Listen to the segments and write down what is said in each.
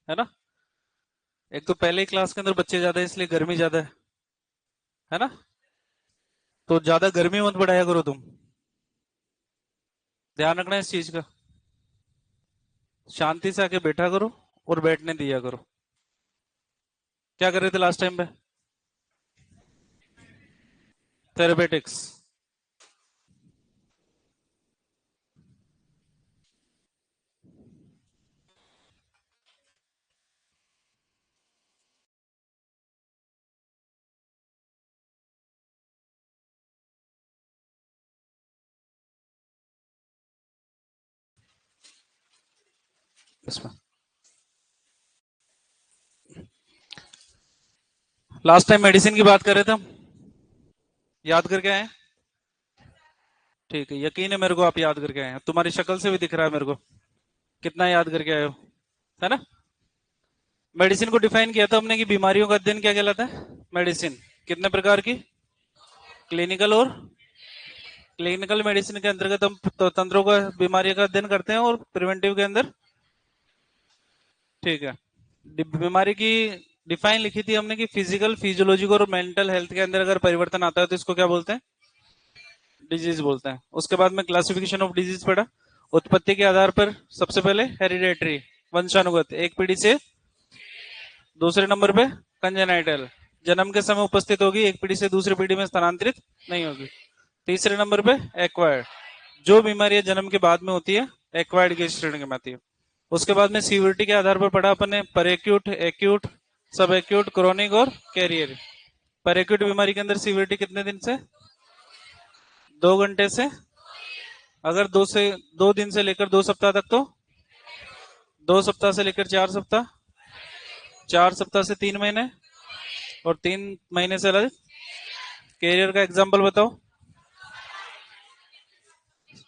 है ना। एक तो पहले ही क्लास के अंदर बच्चे ज्यादा है इसलिए गर्मी ज्यादा है ना। तो ज्यादा गर्मी मत बढ़ाया करो तुम, ध्यान रखना इस चीज का। शांति से आके बैठा करो और बैठने दिया करो। क्या कर रहे थे लास्ट टाइम पे? थेरेपेटिक्स। इसमें लास्ट टाइम मेडिसिन की बात कर रहे थे हम, याद करके आए? ठीक है, यकीन है मेरे को आप याद करके आए हैं, तुम्हारी शक्ल से भी दिख रहा है मेरे को कितना याद करके आए हो, है ना। मेडिसिन को डिफाइन किया था हमने कि बीमारियों का अध्ययन क्या कहलाता है। मेडिसिन कितने प्रकार की? क्लिनिकल और क्लिनिकल मेडिसिन के अंतर्गत हम तंत्रों का बीमारियों का अध्ययन करते हैं, और प्रिवेंटिव के अंदर, ठीक है, बीमारी की डिफाइन लिखी थी हमने कि फिजिकल, फिजियोलॉजिकल और मेंटल हेल्थ के अंदर अगर परिवर्तन आता है तो इसको क्या बोलते हैं? डिजीज बोलते हैं। उसके बाद में क्लासिफिकेशन ऑफ डिजीज पढ़ा। उत्पत्ति के आधार पर सबसे पहले हेरिडेटरी, वंशानुगत, एक पीढ़ी से दूसरे नंबर पे कंजेनाइटल, जन्म के समय उपस्थित होगी, एक पीढ़ी से दूसरी पीढ़ी में स्थानांतरित नहीं होगी। तीसरे नंबर पे एक्वायर्ड, जो बीमारियां जन्म के बाद में होती है एक्वायर्ड की श्रेणी में आती है। उसके बाद में सीवियरिटी के आधार पर पढ़ा अपन ने पर एक्यूट, एक्यूट, सब एक्यूट, क्रोनिक और कैरियर। पर एक्यूट बीमारी के अंदर सीवियरिटी कितने दिन से? 2 घंटे से, अगर 2 दिन से लेकर 2 सप्ताह तक तो 2 सप्ताह से लेकर 4 सप्ताह, 4 सप्ताह से 3 महीने, और 3 महीने से अलग। कैरियर का एग्जाम्पल बताओ।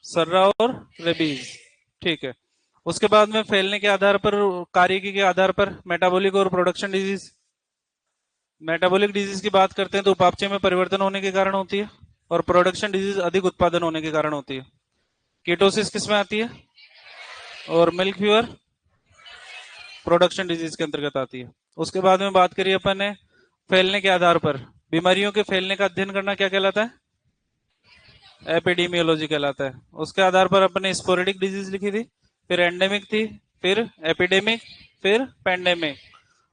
सर्रा और रेबीज, ठीक है। उसके बाद में फैलने के आधार पर, कार्यकी के आधार पर मेटाबॉलिक और प्रोडक्शन डिजीज। मेटाबॉलिक डिजीज की बात करते हैं तो उपापचय में परिवर्तन होने के कारण होती है, और प्रोडक्शन डिजीज अधिक उत्पादन होने के कारण होती है। कीटोसिस किस में आती है? और मिल्क फीवर प्रोडक्शन डिजीज के अंतर्गत आती है। उसके बाद में बात करिए अपन ने फैलने के आधार पर, बीमारियों के फैलने का अध्ययन करना क्या कहलाता है? एपिडेमियोलॉजी कहलाता है। उसके आधार पर अपन ने स्पोरेडिक डिजीज लिखी थी, फिर एंडेमिक थी, फिर एपिडेमिक, फिर पेंडेमिक।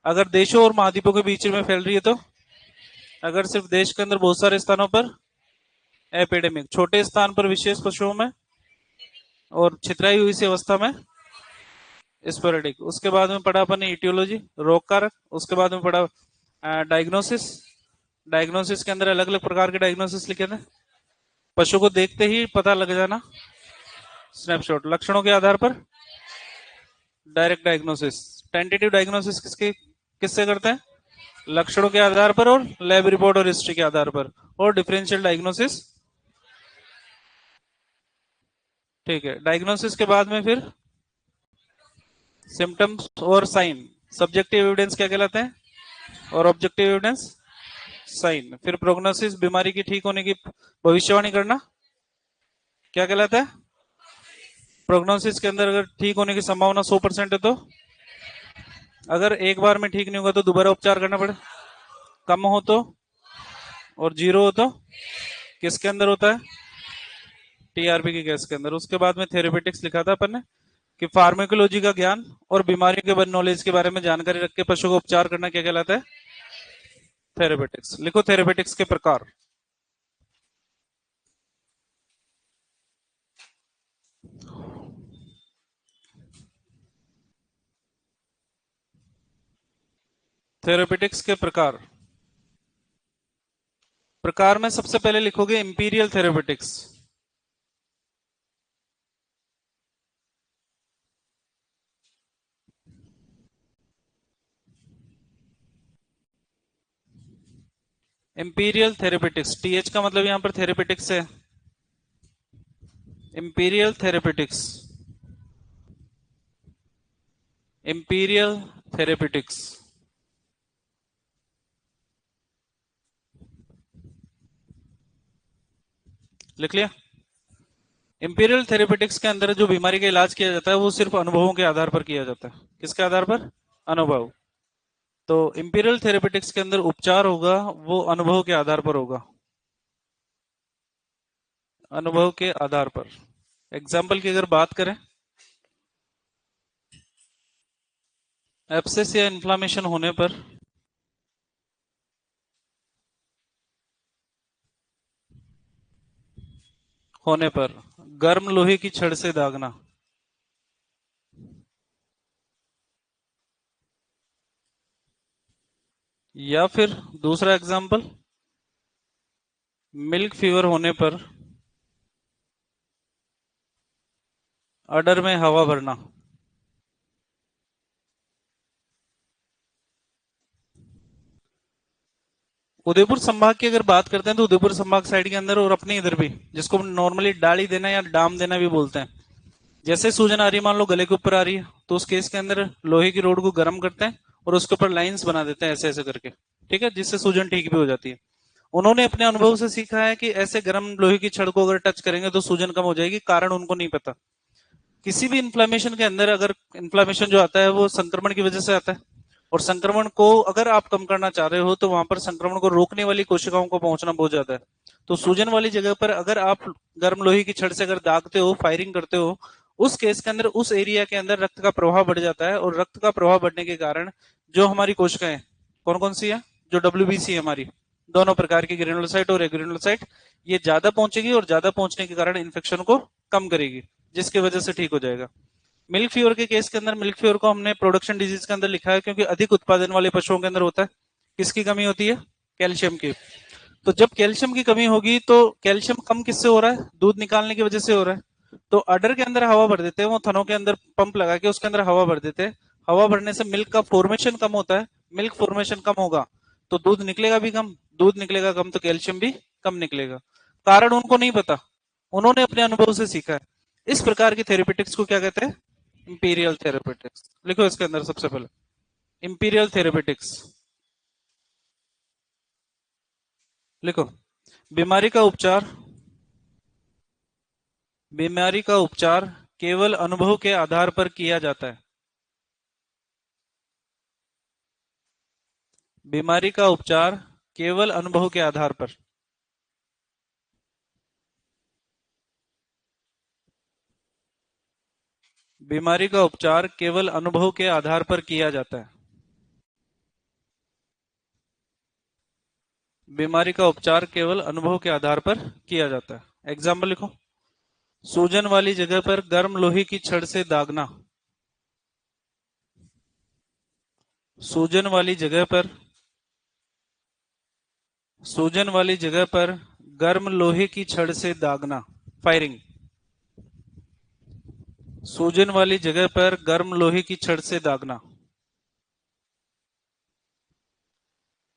अगर देशों और महाद्वीपों के बीच में फैल रही है तो, अगर सिर्फ देश के अंदर बहुत सारे स्थानों पर, एपिडेमिक, छोटे स्थान पर विशेष पशुओं में, और छितराई हुई सी अवस्था में स्पोरेडिक। उसके बाद में पढ़ा अपन ने इटियोलॉजी, रोग कारक। उसके बाद में पढ़ा डायग्नोसिस। डायग्नोसिस के अंदर अलग अलग प्रकार के डायग्नोसिस लिखे थे। पशु को देखते ही पता लग जाना, स्नैपशॉट। लक्षणों के आधार पर डायरेक्ट डायग्नोसिस। टेंटेटिव डायग्नोसिस किससे करते हैं? लक्षणों के आधार पर और लैब रिपोर्ट और हिस्ट्री के आधार पर। और डिफरेंशियल डायग्नोसिस, ठीक है। डायग्नोसिस के बाद में फिर सिम्टम्स और साइन। सब्जेक्टिव एविडेंस क्या कहलाते हैं? और ऑब्जेक्टिव एविडेंस साइन। फिर प्रोग्नोसिस, बीमारी की ठीक होने की भविष्यवाणी करना, क्या कहलाता है? प्रोग्नोसिस के अंदर अगर ठीक होने की संभावना 100% है तो, अगर एक बार में ठीक नहीं होगा तो दोबारा उपचार करना पड़े। कम हो तो, और जीरो हो तो किसके अंदर होता है? टीआरपी की केस के अंदर। उसके बाद में थेरेपेटिक्स लिखा था अपन ने कि फार्मेकोलॉजी का ज्ञान और बीमारियों के नॉलेज के बारे में जानकारी रख के पशु को उपचार करना क्या कहलाता है? थेरेपेटिक्स। लिखो थेरेपेटिक्स के प्रकार। थेरेपेटिक्स के प्रकार, प्रकार में सबसे पहले लिखोगे imperial therapeutics. Imperial therapeutics, TH का मतलब यहां पर थेरेपेटिक्स है। इंपीरियल थेरेपेटिक्स, इंपीरियल थेरेपेटिक्स, लिख लिया। इंपीरियल थेरेपेटिक्स के अंदर जो बीमारी का इलाज किया जाता है वो सिर्फ अनुभवों के आधार पर किया जाता है। किसके आधार पर? अनुभव। तो इंपीरियल थेरेपेटिक्स के अंदर उपचार होगा वो अनुभव के आधार पर होगा, अनुभव के आधार पर। एग्जाम्पल की अगर बात करें, एब्सेस या इन्फ्लामेशन होने पर गर्म लोहे की छड़ से दागना, या फिर दूसरा एग्जाम्पल, मिल्क फीवर होने पर अडर में हवा भरना। उदयपुर संभाग की अगर बात करते हैं तो उदयपुर संभाग साइड के अंदर और अपने इधर भी, जिसको नॉर्मली डाली देना या डाम देना भी बोलते हैं, जैसे सूजन आ रही है, मान लो गले के ऊपर आ रही है, तो उस केस के अंदर लोहे की रोड को गर्म करते हैं और उसके ऊपर लाइंस बना देते हैं ऐसे ऐसे करके, ठीक है, जिससे सूजन ठीक भी हो जाती है। उन्होंने अपने अनुभव से सीखा है कि ऐसे गर्म लोहे की छड़ को अगर टच करेंगे तो सूजन कम हो जाएगी, कारण उनको नहीं पता। किसी भी इन्फ्लेमेशन के अंदर अगर इन्फ्लेमेशन जो आता है वो संक्रमण की वजह से आता है, और संक्रमण को अगर आप कम करना चाह रहे हो तो वहां पर संक्रमण को रोकने वाली कोशिकाओं को पहुंचना बहुत ज्यादा है। तो सूजन वाली जगह पर अगर आप गर्म लोहे की छड़ से अगर दागते हो, फायरिंग करते हो, उस केस के अंदर उस एरिया के अंदर रक्त का प्रवाह बढ़ जाता है, और रक्त का प्रवाह बढ़ने के कारण जो हमारी कोशिकाएं कौन कौन सी है, जो डब्ल्यूबीसी है हमारी, दोनों प्रकार की ग्रेनुलोसाइट और एग्रेनुलोसाइट, ये ज्यादा पहुंचेगी और ज्यादा पहुंचने के कारण इन्फेक्शन को कम करेगी, जिसकी वजह से ठीक हो जाएगा। मिल्क फीवर के केस के अंदर मिल्क फीवर को हमने प्रोडक्शन डिजीज के अंदर लिखा है, क्योंकि अधिक उत्पादन वाले पशुओं के अंदर होता है। किसकी कमी होती है? कैल्शियम की। तो जब कैल्शियम की कमी होगी तो कैल्शियम कम किससे हो रहा है? दूध निकालने की वजह से हो रहा है। तो अडर के अंदर हवा भर देते हैं, वो थनों के अंदर पंप लगा के उसके अंदर हवा भर देते हैं। हवा भरने से मिल्क का फॉर्मेशन कम होता है, मिल्क फॉर्मेशन कम होगा तो दूध निकलेगा भी कम, दूध निकलेगा कम तो कैल्शियम भी कम निकलेगा। कारण उनको नहीं पता, उन्होंने अपने अनुभव से सीखा है। इस प्रकार की थेरेपेटिक्स को क्या कहते हैं? Imperial therapeutics. लिखो इसके अंदर सबसे पहले, इंपीरियल थेरेपेटिक्स लिखो। बीमारी का उपचार, बीमारी का उपचार केवल अनुभव के आधार पर किया जाता है। बीमारी का उपचार केवल अनुभव के आधार पर। बीमारी का उपचार केवल अनुभव के आधार पर किया जाता है। बीमारी का उपचार केवल अनुभव के आधार पर किया जाता है। एग्जाम्पल लिखो। सूजन वाली जगह पर गर्म लोहे की छड़ से दागना। सूजन वाली जगह पर, सूजन वाली जगह पर गर्म लोहे की छड़ से दागना, फायरिंग। सूजन वाली जगह पर गर्म लोहे की छड़ से दागना।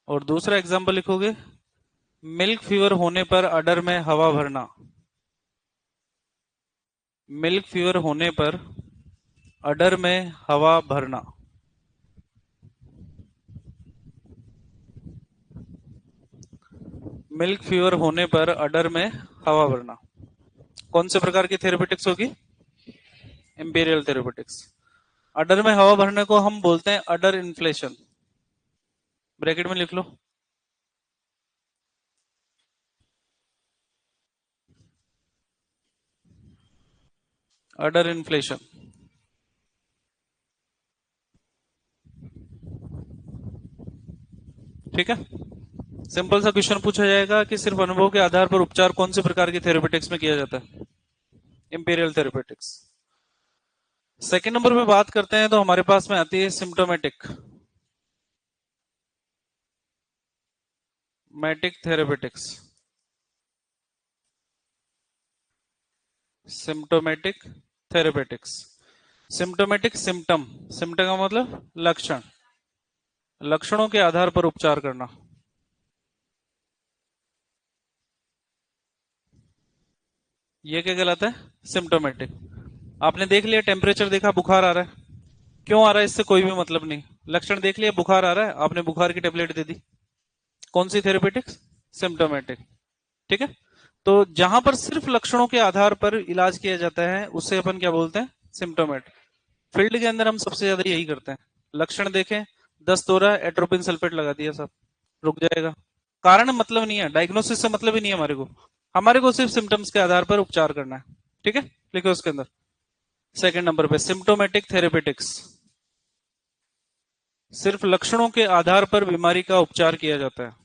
और दूसरा एग्जाम्पल लिखोगे, मिल्क फीवर होने पर अडर में हवा भरना। मिल्क फीवर होने पर अडर में हवा भरना। मिल्क फीवर होने पर अडर में हवा भरना कौन से प्रकार की थेरेपेटिक्स होगी? Imperial therapeutics. अडर में हवा भरने को हम बोलते हैं अडर इन्फ्लेशन। ब्रैकेट में लिख लो। अडर इन्फ्लेशन, ठीक है। सिंपल सा क्वेश्चन पूछा जाएगा कि सिर्फ अनुभव के आधार पर उपचार कौन से प्रकार की थेरेपेटिक्स में किया जाता है? Imperial therapeutics. सेकेंड नंबर पे बात करते हैं तो हमारे पास में आती है symptomatic, matic therapeutics. Symptomatic therapeutics. Symptomatic, symptom, symptom का मतलब लक्षण, लक्षणों के आधार पर उपचार करना। ये क्या कहलाता है? सिम्टोमेटिक। आपने देख लिया, टेम्परेचर देखा, बुखार आ रहा है, क्यों आ रहा है इससे कोई भी मतलब नहीं। लक्षण देख लिया, बुखार आ रहा है, आपने बुखार की टेबलेट दे दी, कौन सी थेरेपेटिक्स? सिम्टोमेटिक, ठीक है। तो जहां पर सिर्फ लक्षणों के आधार पर इलाज किया जाता है उसे अपन क्या बोलते हैं? सिम्टोमेटिक। फील्ड के अंदर हम सबसे ज्यादा यही करते हैं। लक्षण देखें, दस्त हो रहा है, एट्रोपिन सल्फेट लगा दिया साहब, रुक जाएगा। कारण मतलब नहीं है, डायग्नोसिस से मतलब ही नहीं है हमारे को सिर्फ सिम्टम्स के आधार पर उपचार करना है। ठीक है, लिखो उसके अंदर। सेकंड नंबर पे सिम्टोमेटिक थेरेपेटिक्स, सिर्फ लक्षणों के आधार पर बीमारी का उपचार किया जाता है।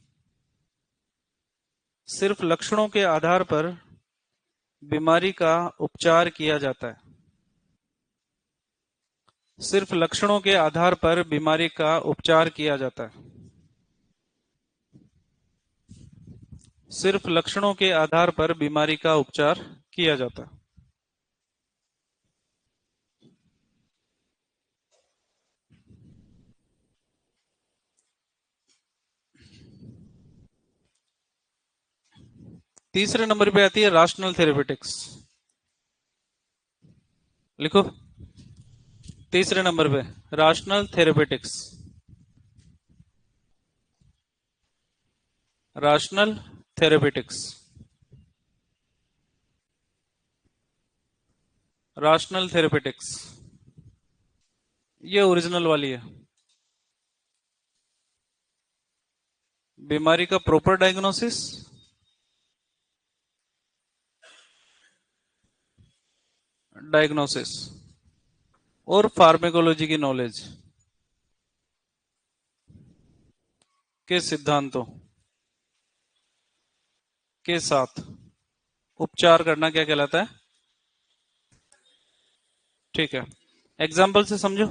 सिर्फ लक्षणों के आधार पर बीमारी का उपचार किया जाता है। सिर्फ लक्षणों के आधार पर बीमारी का उपचार किया जाता है। सिर्फ लक्षणों के आधार पर बीमारी का उपचार किया जाता है। तीसरे नंबर पे आती है राशनल थेरेपेटिक्स, लिखो तीसरे नंबर पे rational therapeutics. Rational therapeutics, rational therapeutics, ये ओरिजिनल वाली है। बीमारी का प्रॉपर डायग्नोसिस, डायग्नोसिस और फार्मेकोलॉजी की नॉलेज के सिद्धांतों के साथ उपचार करना क्या कहलाता है? ठीक है, एग्जाम्पल से समझो।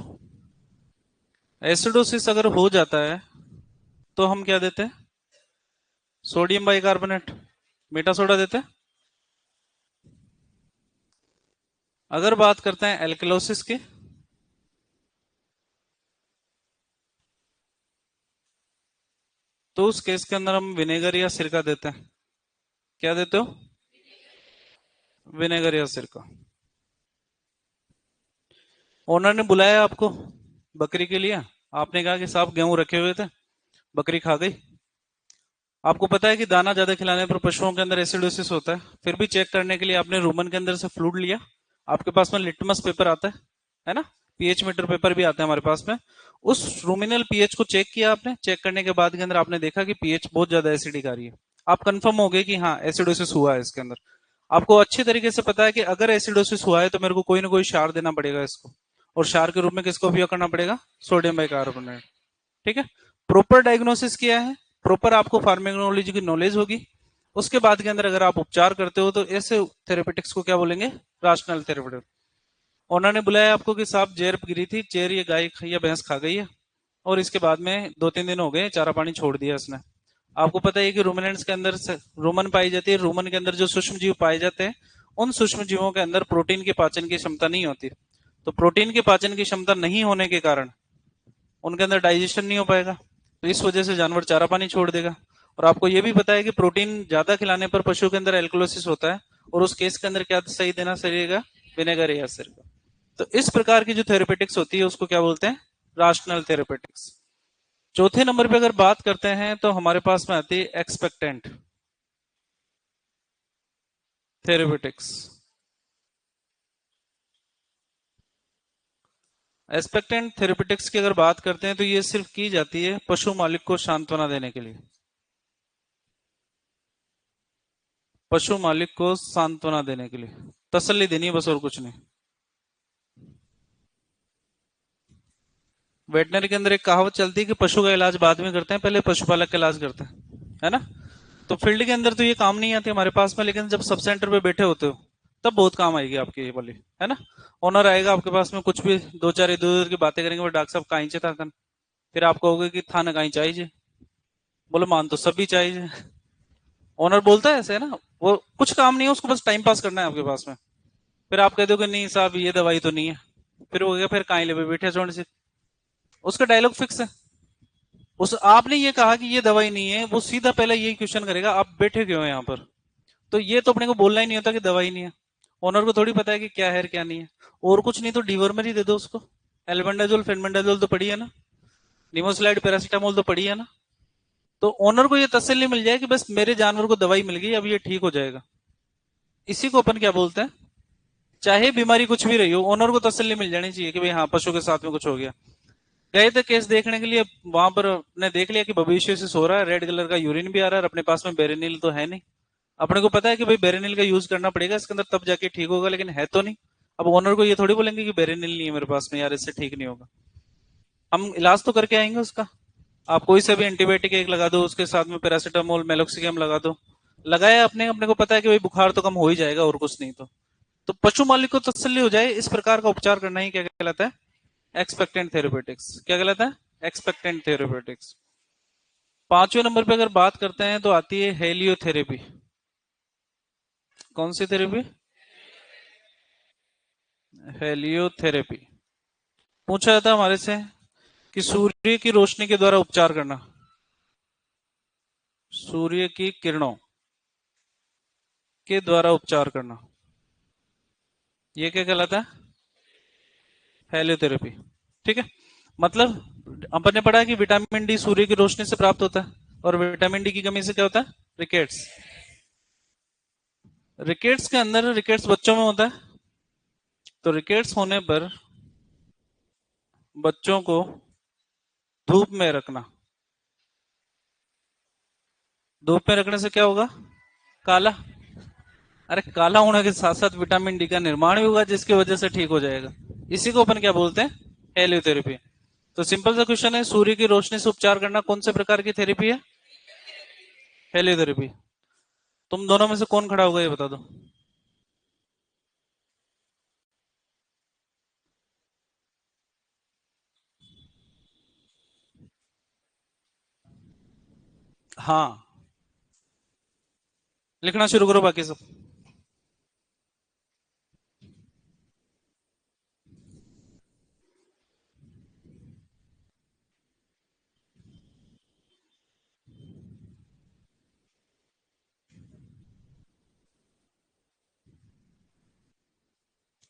एसिडोसिस अगर हो जाता है तो हम क्या देते हैं? सोडियम बाइकार्बोनेट, मीठा सोडा देते हैं। अगर बात करते हैं एल्कलोसिस की, तो उस केस के अंदर हम विनेगर या सिरका देते हैं। क्या देते हो? विनेगर या सिरका। ओनर ने बुलाया आपको बकरी के लिए, आपने कहा कि साहब गेहूं रखे हुए थे, बकरी खा गई। आपको पता है कि दाना ज्यादा खिलाने पर पशुओं के अंदर एसिडोसिस होता है, फिर भी चेक करने के लिए आपने रूमन के अंदर से फ्लूइड लिया। आपके पास में लिटमस पेपर आता है ना, पीएच मीटर पेपर भी आता है हमारे पास में। उस रूमिनल पीएच को चेक किया आपने, चेक करने के बाद के अंदर आपने देखा कि पीएच बहुत ज्यादा एसिडिक आ रही है। आप कंफर्म हो गए कि हाँ एसिडोसिस हुआ है इसके अंदर। आपको अच्छे तरीके से पता है कि अगर एसिडोसिस हुआ है तो मेरे को कोई ना कोई क्षार देना पड़ेगा इसको, और क्षार के रूप में किसको उपयोग करना पड़ेगा? Sodium bicarbonate. ठीक है, प्रॉपर डायग्नोसिस किया है, प्रॉपर आपको फार्माकोलॉजी की नॉलेज होगी। उसके बाद के अंदर अगर आप उपचार करते हो तो ऐसे थेरेपेटिक्स को क्या बोलेंगे? Rational therapeutics. ओनर ने बुलाया आपको कि साहब जेर गिरी थी, जेर ये गाय या भैंस खा गई है, और इसके बाद में 2-3 दिन हो गए चारा पानी छोड़ दिया इसने। आपको पता है कि रूमिनेंट्स के अंदर रूमन पाई जाती है, रूमन के अंदर जो सूक्ष्म जीव पाए जाते हैं, उन सूक्ष्म जीवों के अंदर प्रोटीन के पाचन की क्षमता नहीं होती। तो प्रोटीन के पाचन की क्षमता नहीं होने के कारण उनके अंदर डाइजेशन नहीं हो पाएगा, तो इस वजह से जानवर चारा पानी छोड़ देगा। और आपको यह भी पता है कि प्रोटीन ज्यादा खिलाने पर पशु के अंदर एल्कोलोसिस होता है, और उस केस के अंदर क्या सही देना सही रहेगा? विनेगर या सिरका। तो इस प्रकार की जो थेरेपेटिक्स होती है उसको क्या बोलते हैं? Rational therapeutics. चौथे नंबर पे अगर बात करते हैं तो हमारे पास में आती है एक्सपेक्टेंट थेरेपेटिक्स। एक्सपेक्टेंट थेरेपेटिक्स की अगर बात करते हैं तो ये सिर्फ की जाती है पशु मालिक को सांत्वना देने के लिए। पशु मालिक को सांत्वना देने के लिए, तसल्ली देनी है बस, और कुछ नहीं। वेटनरी के अंदर एक कहावत चलती है कि पशु का इलाज बाद में करते हैं, पहले पशुपालक का इलाज करते हैं, है ना। तो फील्ड के अंदर तो ये काम नहीं आती हमारे पास में, लेकिन जब सब सेंटर पे बैठे होते हो तब बहुत काम आएगी आपकी ये वाली, है ना। ओनर आएगा आपके पास में, कुछ भी दो चार इधर उधर की बातें करेंगे, डॉक्टर साहब कहीं था कन, फिर आप कहोगे कि थाना कहीं चाहिए, बोलो मान तो सभी चाहिए। ओनर बोलता है ऐसे, है ना। वो कुछ काम नहीं है उसको, बस टाइम पास करना है आपके पास में। फिर आप कह दो कि नहीं साहब ये दवाई तो नहीं है, फिर वो फिर कहीं ले बैठे छोड़ से, उसका डायलॉग फिक्स है। उस आपने ये कहा कि ये दवाई नहीं है, वो सीधा पहले यही क्वेश्चन करेगा आप बैठे क्यों हैं यहाँ पर। तो ये तो अपने को बोलना ही नहीं होता कि दवाई नहीं है। ओनर को थोड़ी पता है कि क्या है क्या नहीं है। और कुछ नहीं तो डिवर्मर ही दे दो उसको, एल्बेंडाजोल फेनबेंडाजोल तो पड़ी है ना, निमोसिलाइड पैरासीटामोल तो पड़ी है ना। तो ओनर को ये तसल्ली मिल जाए कि बस मेरे जानवर को दवाई मिल गई, अब ये ठीक हो जाएगा। इसी को अपन क्या बोलते हैं? चाहे बीमारी कुछ भी रही हो, ओनर को तसल्ली मिल जानी चाहिए कि भाई हाँ पशु के साथ में कुछ हो गया। गए थे केस देखने के लिए, वहां पर ने देख लिया कि भविष्य से सो रहा है, रेड कलर का यूरिन भी आ रहा है, और अपने पास में बेरेनिल तो है नहीं। अपने को पता है कि भाई बेरेनिल का यूज करना पड़ेगा इसके अंदर, तब जाके ठीक होगा, लेकिन है तो नहीं। अब ओनर को ये थोड़ी बोलेंगे कि बेरेनिल नहीं है मेरे पास में यार, इससे ठीक नहीं होगा। हम इलाज तो करके आएंगे उसका। आप कोई सा भी एंटीबायोटिक एक लगा दो, उसके साथ में पैरासीटामोल मेलोक्सिकम लगा दो, लगाया अपने अपने को पता है कि भाई बुखार तो कम हो ही जाएगा, और कुछ नहीं तो पशु मालिक को तसल्ली हो जाए, इस प्रकार का उपचार करना ही क्या कहलाता है? Expectant therapeutics. क्या कहलाता है? Expectant therapeutics. पांचवें नंबर पे अगर बात करते हैं तो आती है हेलियोथेरेपी। कौन सी थेरेपी? हेलियोथेरेपी। पूछा जाता है हमारे से कि सूर्य की रोशनी के द्वारा उपचार करना, सूर्य की किरणों के द्वारा उपचार करना, ये क्या कहलाता है? हेलियोथेरेपी। ठीक है। मतलब अपन ने पढ़ा कि विटामिन डी सूर्य की रोशनी से प्राप्त होता है, और विटामिन डी की कमी से क्या होता है? रिकेट्स। रिकेट्स के अंदर, रिकेट्स बच्चों में होता है, तो रिकेट्स होने पर बच्चों को धूप में रखना। धूप में रखने से क्या होगा? काला। अरे काला होने के साथ साथ विटामिन डी का निर्माण भी होगा, जिसकी वजह से ठीक हो जाएगा। इसी को अपन क्या बोलते हैं? हेलियोथेरेपी। तो सिंपल सा क्वेश्चन है, सूर्य की रोशनी से उपचार करना कौन से प्रकार की थेरेपी है? हेलियोथेरेपी। तुम दोनों में से कौन खड़ा होगा ये बता दो। हाँ, लिखना शुरू करो बाकी सब।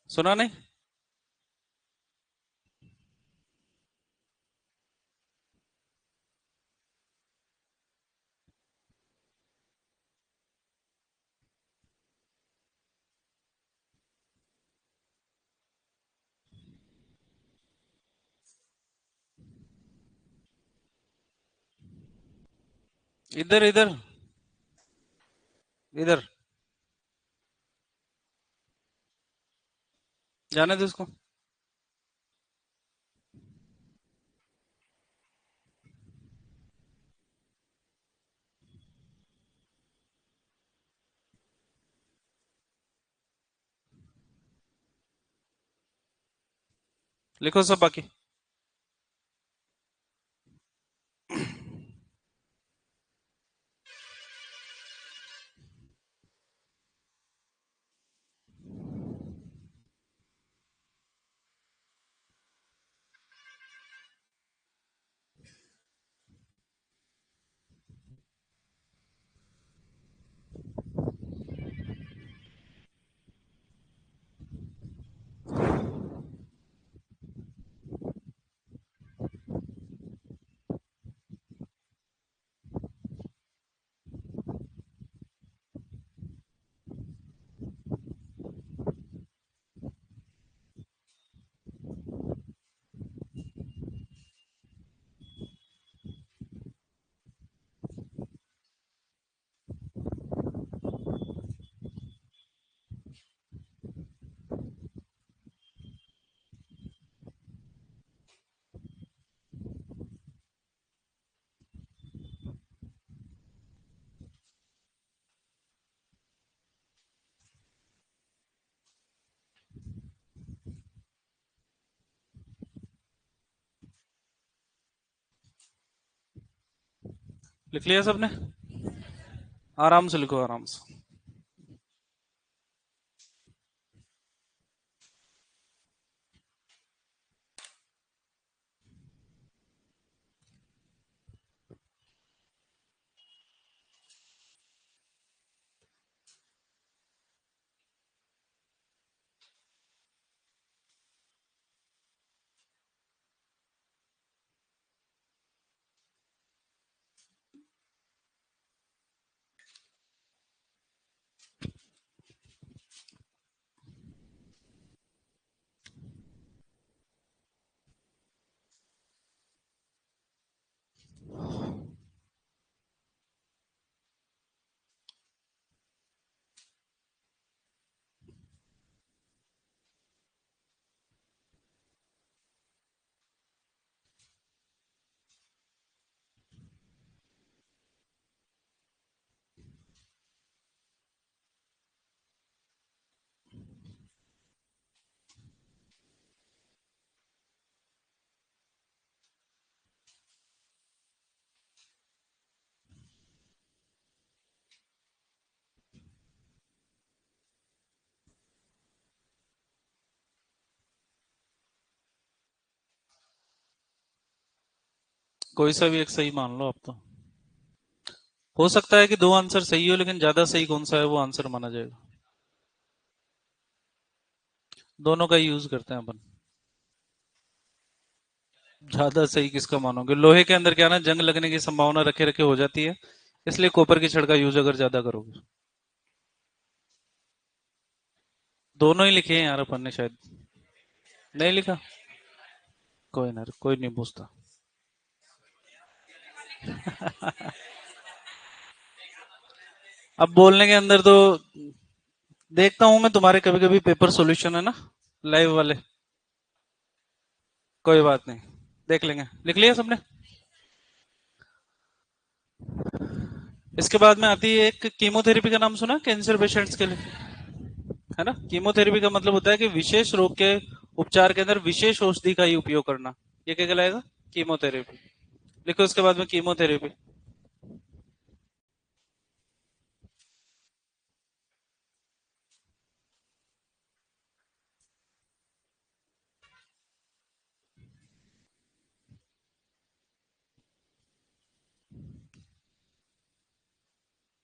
सुना नहीं? इधर इधर, इधर। जाने दो इसको। लिखो सब बाकी। लिख लिया सबने? आराम से लिखो, आराम से। कोई सा भी एक सही मान लो आप तो। हो सकता है कि दो आंसर सही हो, लेकिन ज्यादा सही कौन सा है वो आंसर माना जाएगा। दोनों का यूज करते हैं अपन। ज्यादा सही किसका मानोगे? लोहे के अंदर क्या ना, जंग लगने की संभावना रखे रखे हो जाती है, इसलिए कॉपर की छड़ का यूज अगर ज्यादा करोगे। दोनों ही लिखे हैं यार अपन ने शायद। नहीं लिखा? कोई ना, कोई नहीं पूछता। अब बोलने के अंदर तो देखता हूं मैं तुम्हारे कभी कभी पेपर सॉल्यूशन है ना, लाइव वाले। कोई बात नहीं, देख लेंगे। लिख लिया सबने? इसके बाद में आती है एक कीमोथेरेपी, का नाम सुना कैंसर पेशेंट्स के लिए? है ना, कीमोथेरेपी का मतलब होता है कि विशेष रोग के उपचार के अंदर विशेष औषधि का ही उपयोग करना। ये क्या कहलाएगा? कीमोथेरेपी। लिखो इसके बाद में कीमोथेरेपी।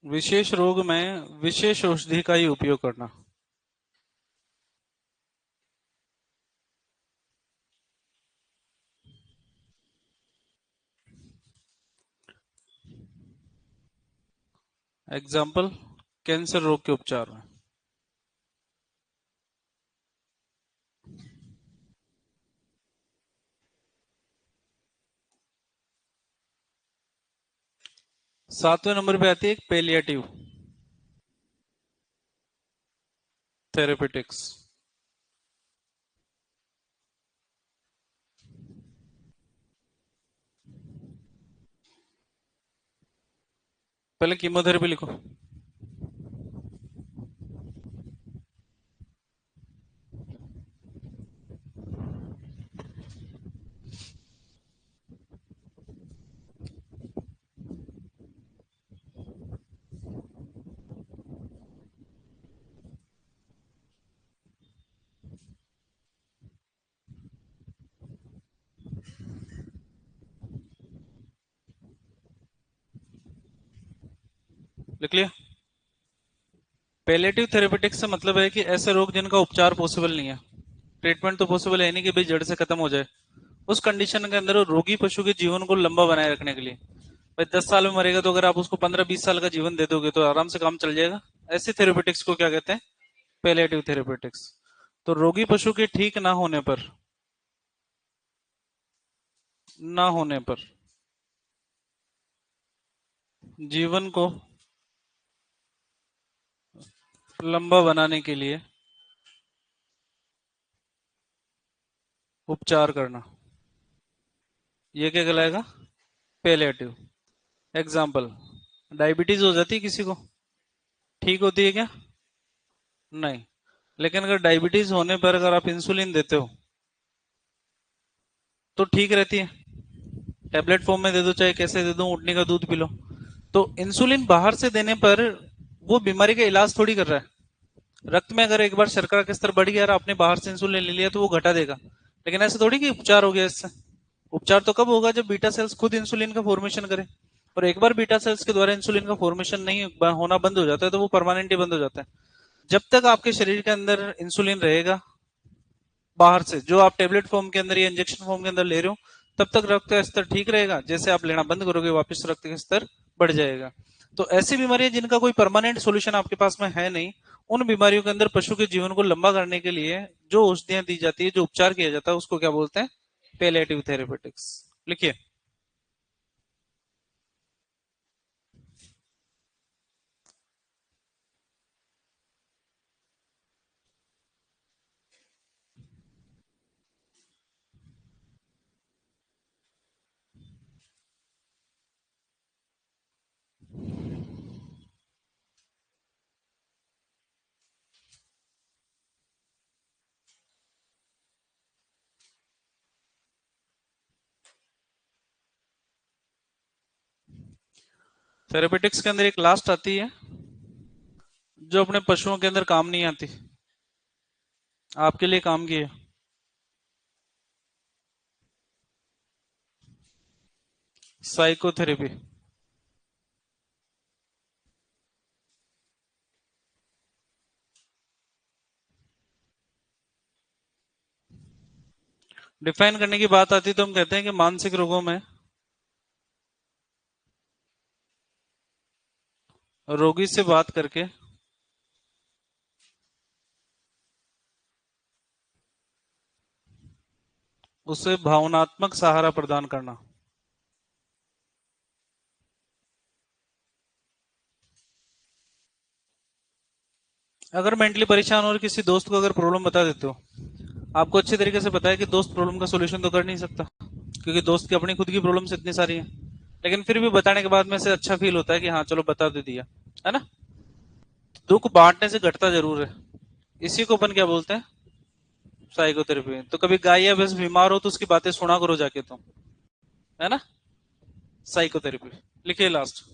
विशेष रोग में विशेष औषधि का ही उपयोग करना। एग्जाम्पल, कैंसर रोग के उपचार में। 7वें नंबर पे आती है पेलिएटिव थेरेपेटिक्स। पहले कीमोथेरेपी लिखो। लिख लिया? पेलेटिव थेरेपेटिक्स से मतलब है कि ऐसे रोग जिनका उपचार पॉसिबल नहीं है। ट्रीटमेंट तो पॉसिबल है नहीं कि भाई जड़ से खत्म हो जाए। उस कंडीशन के अंदर रोगी पशु के जीवन को लंबा बनाए रखने के लिए, भाई 10 साल में मरेगा तो अगर आप उसको 15-20 साल का जीवन दे दोगे तो आराम से काम चल जाएगा। ऐसी थेरेपेटिक्स को क्या कहते हैं? Palliative therapeutics. तो रोगी पशु के ठीक ना होने पर जीवन को लंबा बनाने के लिए उपचार करना। ये क्या कहलाएगा? पेलेटिव। एग्जाम्पल, डायबिटीज हो जाती है किसी को, ठीक होती है क्या? नहीं। लेकिन अगर डायबिटीज होने पर अगर आप इंसुलिन देते हो तो ठीक रहती है। टेबलेट फॉर्म में दे दो चाहे कैसे दे दो, उठने का दूध पी लो। तो इंसुलिन बाहर से देने पर वो बीमारी का इलाज थोड़ी कर रहा है। रक्त में अगर एक बार शर्करा का स्तर बढ़ गया और आपने बाहर से इंसुलिन ले लिया तो वो घटा देगा, लेकिन ऐसे थोड़ी कि उपचार हो गया इससे। उपचार तो कब होगा? जब बीटा सेल्स खुद इंसुलिन का फॉर्मेशन करे। और एक बार बीटा सेल्स के द्वारा इंसुलिन का फॉर्मेशन नहीं होना बंद हो जाता है तो वो परमानेंट ही बंद हो जाता है। जब तक आपके शरीर के अंदर इंसुलिन रहेगा बाहर से, जो आप टेबलेट फॉर्म के अंदर या इंजेक्शन फॉर्म के अंदर ले रहे हो, तब तक रक्त का स्तर ठीक रहेगा। जैसे आप लेना बंद करोगे वापस रक्त का स्तर बढ़ जाएगा। तो ऐसी बीमारियां जिनका कोई परमानेंट सॉल्यूशन आपके पास में है नहीं, उन बीमारियों के अंदर पशु के जीवन को लंबा करने के लिए जो औषधियां दी जाती है, जो उपचार किया जाता है, उसको क्या बोलते हैं? Palliative therapeutics. लिखिए। थेरेपेटिक्स के अंदर एक लास्ट आती है जो अपने पशुओं के अंदर काम नहीं आती, आपके लिए काम की है। साइकोथेरेपी। डिफाइन करने की बात आती है तो हम कहते हैं कि मानसिक रोगों में रोगी से बात करके उसे भावनात्मक सहारा प्रदान करना। अगर मेंटली परेशान और किसी दोस्त को अगर प्रॉब्लम बता देते हो, आपको अच्छे तरीके से पता है कि दोस्त प्रॉब्लम का सोल्यूशन तो कर नहीं सकता, क्योंकि दोस्त की अपनी खुद की प्रॉब्लम्स इतनी सारी हैं, लेकिन फिर भी बताने के बाद में से अच्छा फील होता है कि हाँ चलो बता दे दिया, है ना। दुख बांटने से घटता जरूर है। इसी को अपन क्या बोलते हैं, साइकोथेरेपी। तो कभी गाय या भैंस बीमार हो तो उसकी बातें सुना करो जाके तुम, है ना। साइकोथेरेपी। लिखिए लास्ट।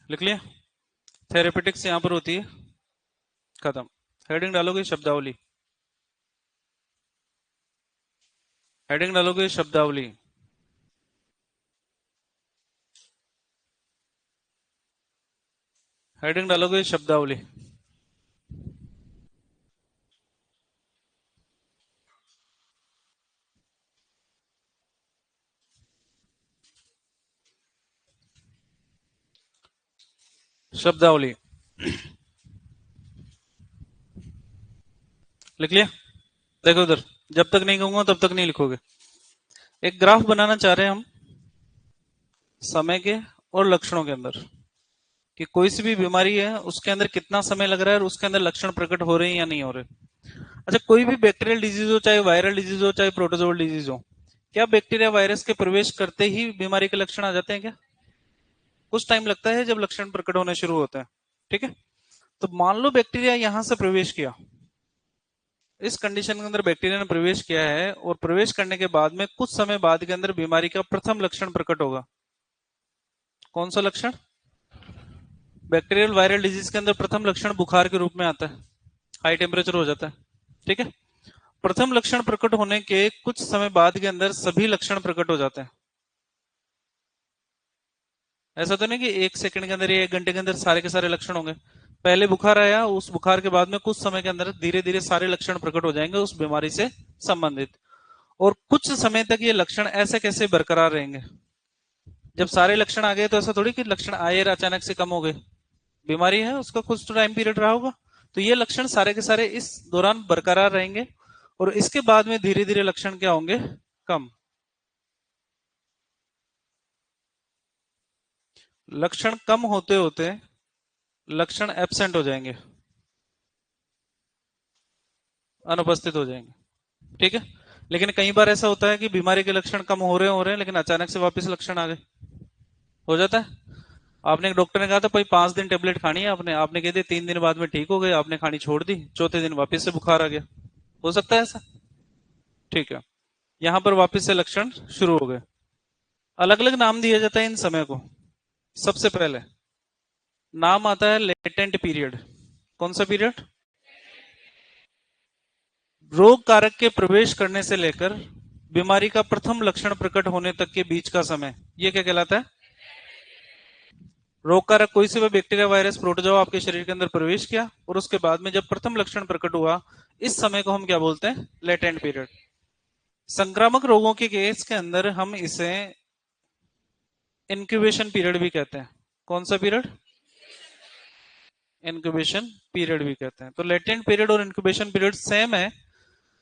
लिख लिया। थेरेपेटिक्स यहां पर होती है खत्म। हेडिंग डालोगे शब्दावली, हेडिंग डालोगे शब्दावली। हेडिंग डालोगे शब्दावली। शब्दावली लिख लिया। देखो उधर, जब तक नहीं कहूंगा तब तक नहीं लिखोगे। एक ग्राफ बनाना चाह रहे हैं हम समय के और लक्षणों के अंदर, कि कोई सी भी बीमारी है उसके अंदर कितना समय लग रहा है और उसके अंदर लक्षण प्रकट हो रहे हैं या नहीं हो रहे। अच्छा, कोई भी बैक्टीरियल डिजीज हो, चाहे वायरल डिजीज हो, चाहे प्रोटोजोअल डिजीज हो, क्या बैक्टीरिया वायरस के प्रवेश करते ही बीमारी के लक्षण आ जाते हैं क्या? कुछ टाइम लगता है जब लक्षण प्रकट होने शुरू होते हैं। ठीक है। तो मान लो बैक्टीरिया यहां से प्रवेश किया, इस कंडीशन के अंदर बैक्टीरिया ने प्रवेश किया है, और प्रवेश करने के बाद में कुछ समय बाद के अंदर बीमारी का प्रथम लक्षण प्रकट होगा। कौन सा लक्षण? बैक्टीरियल वायरल डिजीज के अंदर प्रथम लक्षण बुखार के रूप में आता है, हाई टेम्परेचर हो जाता है। ठीक है। प्रथम लक्षण प्रकट होने के कुछ समय बाद के अंदर सभी लक्षण प्रकट हो जाते हैं। ऐसा तो नहीं कि एक सेकंड के अंदर या एक घंटे के अंदर सारे के सारे लक्षण होंगे। पहले बुखार आया, उस बुखार के बाद में कुछ समय के अंदर धीरे धीरे सारे लक्षण प्रकट हो जाएंगे उस बीमारी से संबंधित। और कुछ समय तक ये लक्षण ऐसे कैसे बरकरार रहेंगे? जब सारे लक्षण आ गए तो ऐसा थोड़ी कि लक्षण आए और अचानक से कम हो गए। बीमारी है, उसका कुछ तो टाइम पीरियड रहा होगा, तो ये लक्षण सारे के सारे इस दौरान बरकरार रहेंगे, और इसके बाद में धीरे धीरे लक्षण क्या होंगे? कम। लक्षण कम होते होते लक्षण एब्सेंट हो जाएंगे, अनुपस्थित हो जाएंगे। ठीक है। लेकिन कई बार ऐसा होता है कि बीमारी के लक्षण कम हो रहे हैं लेकिन अचानक से वापस लक्षण आ गए। हो जाता है। आपने, एक डॉक्टर ने कहा था भाई 5 दिन टेबलेट खानी है, आपने आपने कह दी 3 दिन बाद में ठीक हो गए, आपने खानी छोड़ दी, चौथे दिन वापस से बुखार आ गया। हो सकता है ऐसा। ठीक है। यहां पर वापस से लक्षण शुरू हो गए। अलग अलग नाम दिया जाता है इन समय को। सबसे पहले नाम आता है लेटेंट पीरियड। कौन सा पीरियड? रोग कारक के प्रवेश करने से लेकर बीमारी का प्रथम लक्षण प्रकट होने तक के बीच का समय, यह क्या कहलाता है? रोग कारक कोई से भी बैक्टीरिया, वायरस, प्रोटोजोआ आपके शरीर के अंदर प्रवेश किया, और उसके बाद में जब प्रथम लक्षण प्रकट हुआ, इस समय को हम क्या बोलते हैं? Latent period. संक्रामक रोगों के केस के अंदर हम इसे इंक्यूबेशन पीरियड भी कहते हैं। कौन सा पीरियड? इंक्यूबेशन पीरियड भी कहते हैं। तो लेटेंट पीरियड और इंक्यूबेशन पीरियड सेम है।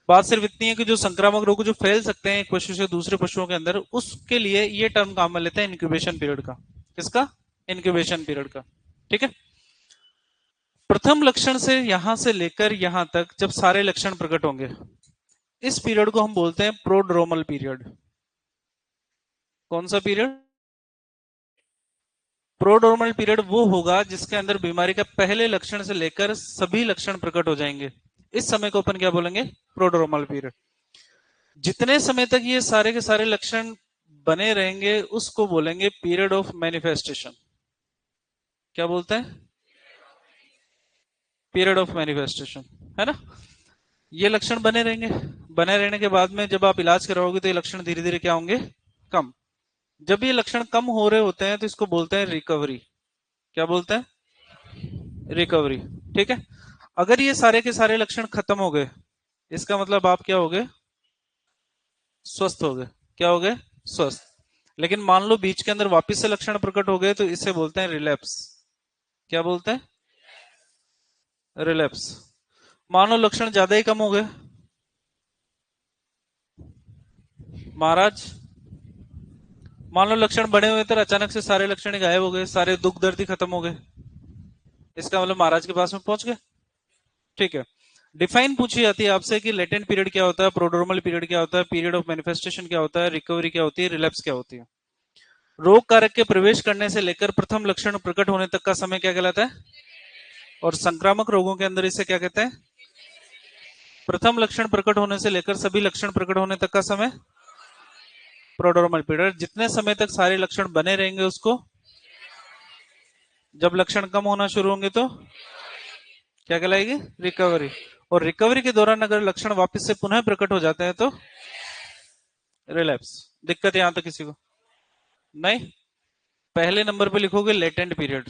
बात सिर्फ इतनी है कि जो संक्रामक रोग जो फैल सकते हैं एक पशु से दूसरे पशुओं के अंदर, उसके लिए ये टर्म काम में लेते हैं इंक्यूबेशन पीरियड का। किसका? इंक्यूबेशन पीरियड का। ठीक है। प्रथम लक्षण से यहां से लेकर यहां तक जब सारे लक्षण प्रकट होंगे, इस पीरियड को हम बोलते हैं प्रोड्रोमल पीरियड। कौन सा पीरियड? प्रोड्रोमल पीरियड वो होगा जिसके अंदर बीमारी का पहले लक्षण से लेकर सभी लक्षण प्रकट हो जाएंगे। इस समय को अपन क्या बोलेंगे? Prodromal period. जितने समय तक ये सारे के सारे लक्षण बने रहेंगे उसको बोलेंगे पीरियड ऑफ मैनिफेस्टेशन। क्या बोलते हैं? पीरियड ऑफ मैनिफेस्टेशन, है ना। ये लक्षण बने रहेंगे, बने रहने के बाद में जब आप इलाज कराओगे तो ये लक्षण धीरे धीरे क्या होंगे? कम। जब ये लक्षण कम हो रहे होते हैं तो इसको बोलते हैं रिकवरी। क्या बोलते हैं? रिकवरी। ठीक है। अगर ये सारे के सारे लक्षण खत्म हो गए इसका मतलब आप क्या हो गए? स्वस्थ हो गए। क्या हो गए? स्वस्थ। लेकिन मान लो बीच के अंदर वापस से लक्षण प्रकट हो गए तो इसे बोलते हैं रिलैप्स। क्या बोलते हैं? रिलैप्स। मान लो लक्षण ज्यादा ही कम हो गए महाराज, मान लो लक्षण बने हुए थे अचानक से सारे लक्षण ही गायब हो गए, सारे दुख दर्द ही खत्म हो गए, इसका मतलब महाराज के पास में पहुंच गए। ठीक है। डिफाइन पूछी जाती है आपसे कि लेटेंट पीरियड क्या होता है, प्रोड्रोमल पीरियड क्या होता है, पीरियड ऑफ मैनिफेस्टेशन क्या होता है, रिकवरी क्या होती है, रिलैप्स क्या होती है। रोग कारक के प्रवेश करने से लेकर प्रथम लक्षण प्रकट होने तक का समय क्या कहलाता है? और संक्रामक रोगों के अंदर इसे क्या कहते हैं? प्रथम लक्षण प्रकट होने से लेकर सभी लक्षण प्रकट होने तक का समय प्रोड्रोमल पीरियड। जितने समय तक सारे लक्षण बने रहेंगे उसको, जब लक्षण कम होना शुरू होंगे तो क्या कहलाएगी? रिकवरी। और रिकवरी के दौरान अगर लक्षण वापस से पुनः प्रकट हो जाते हैं तो रिलैप्स। दिक्कत यहां तक किसी को? नहीं। पहले नंबर पे लिखोगे लेटेंट पीरियड।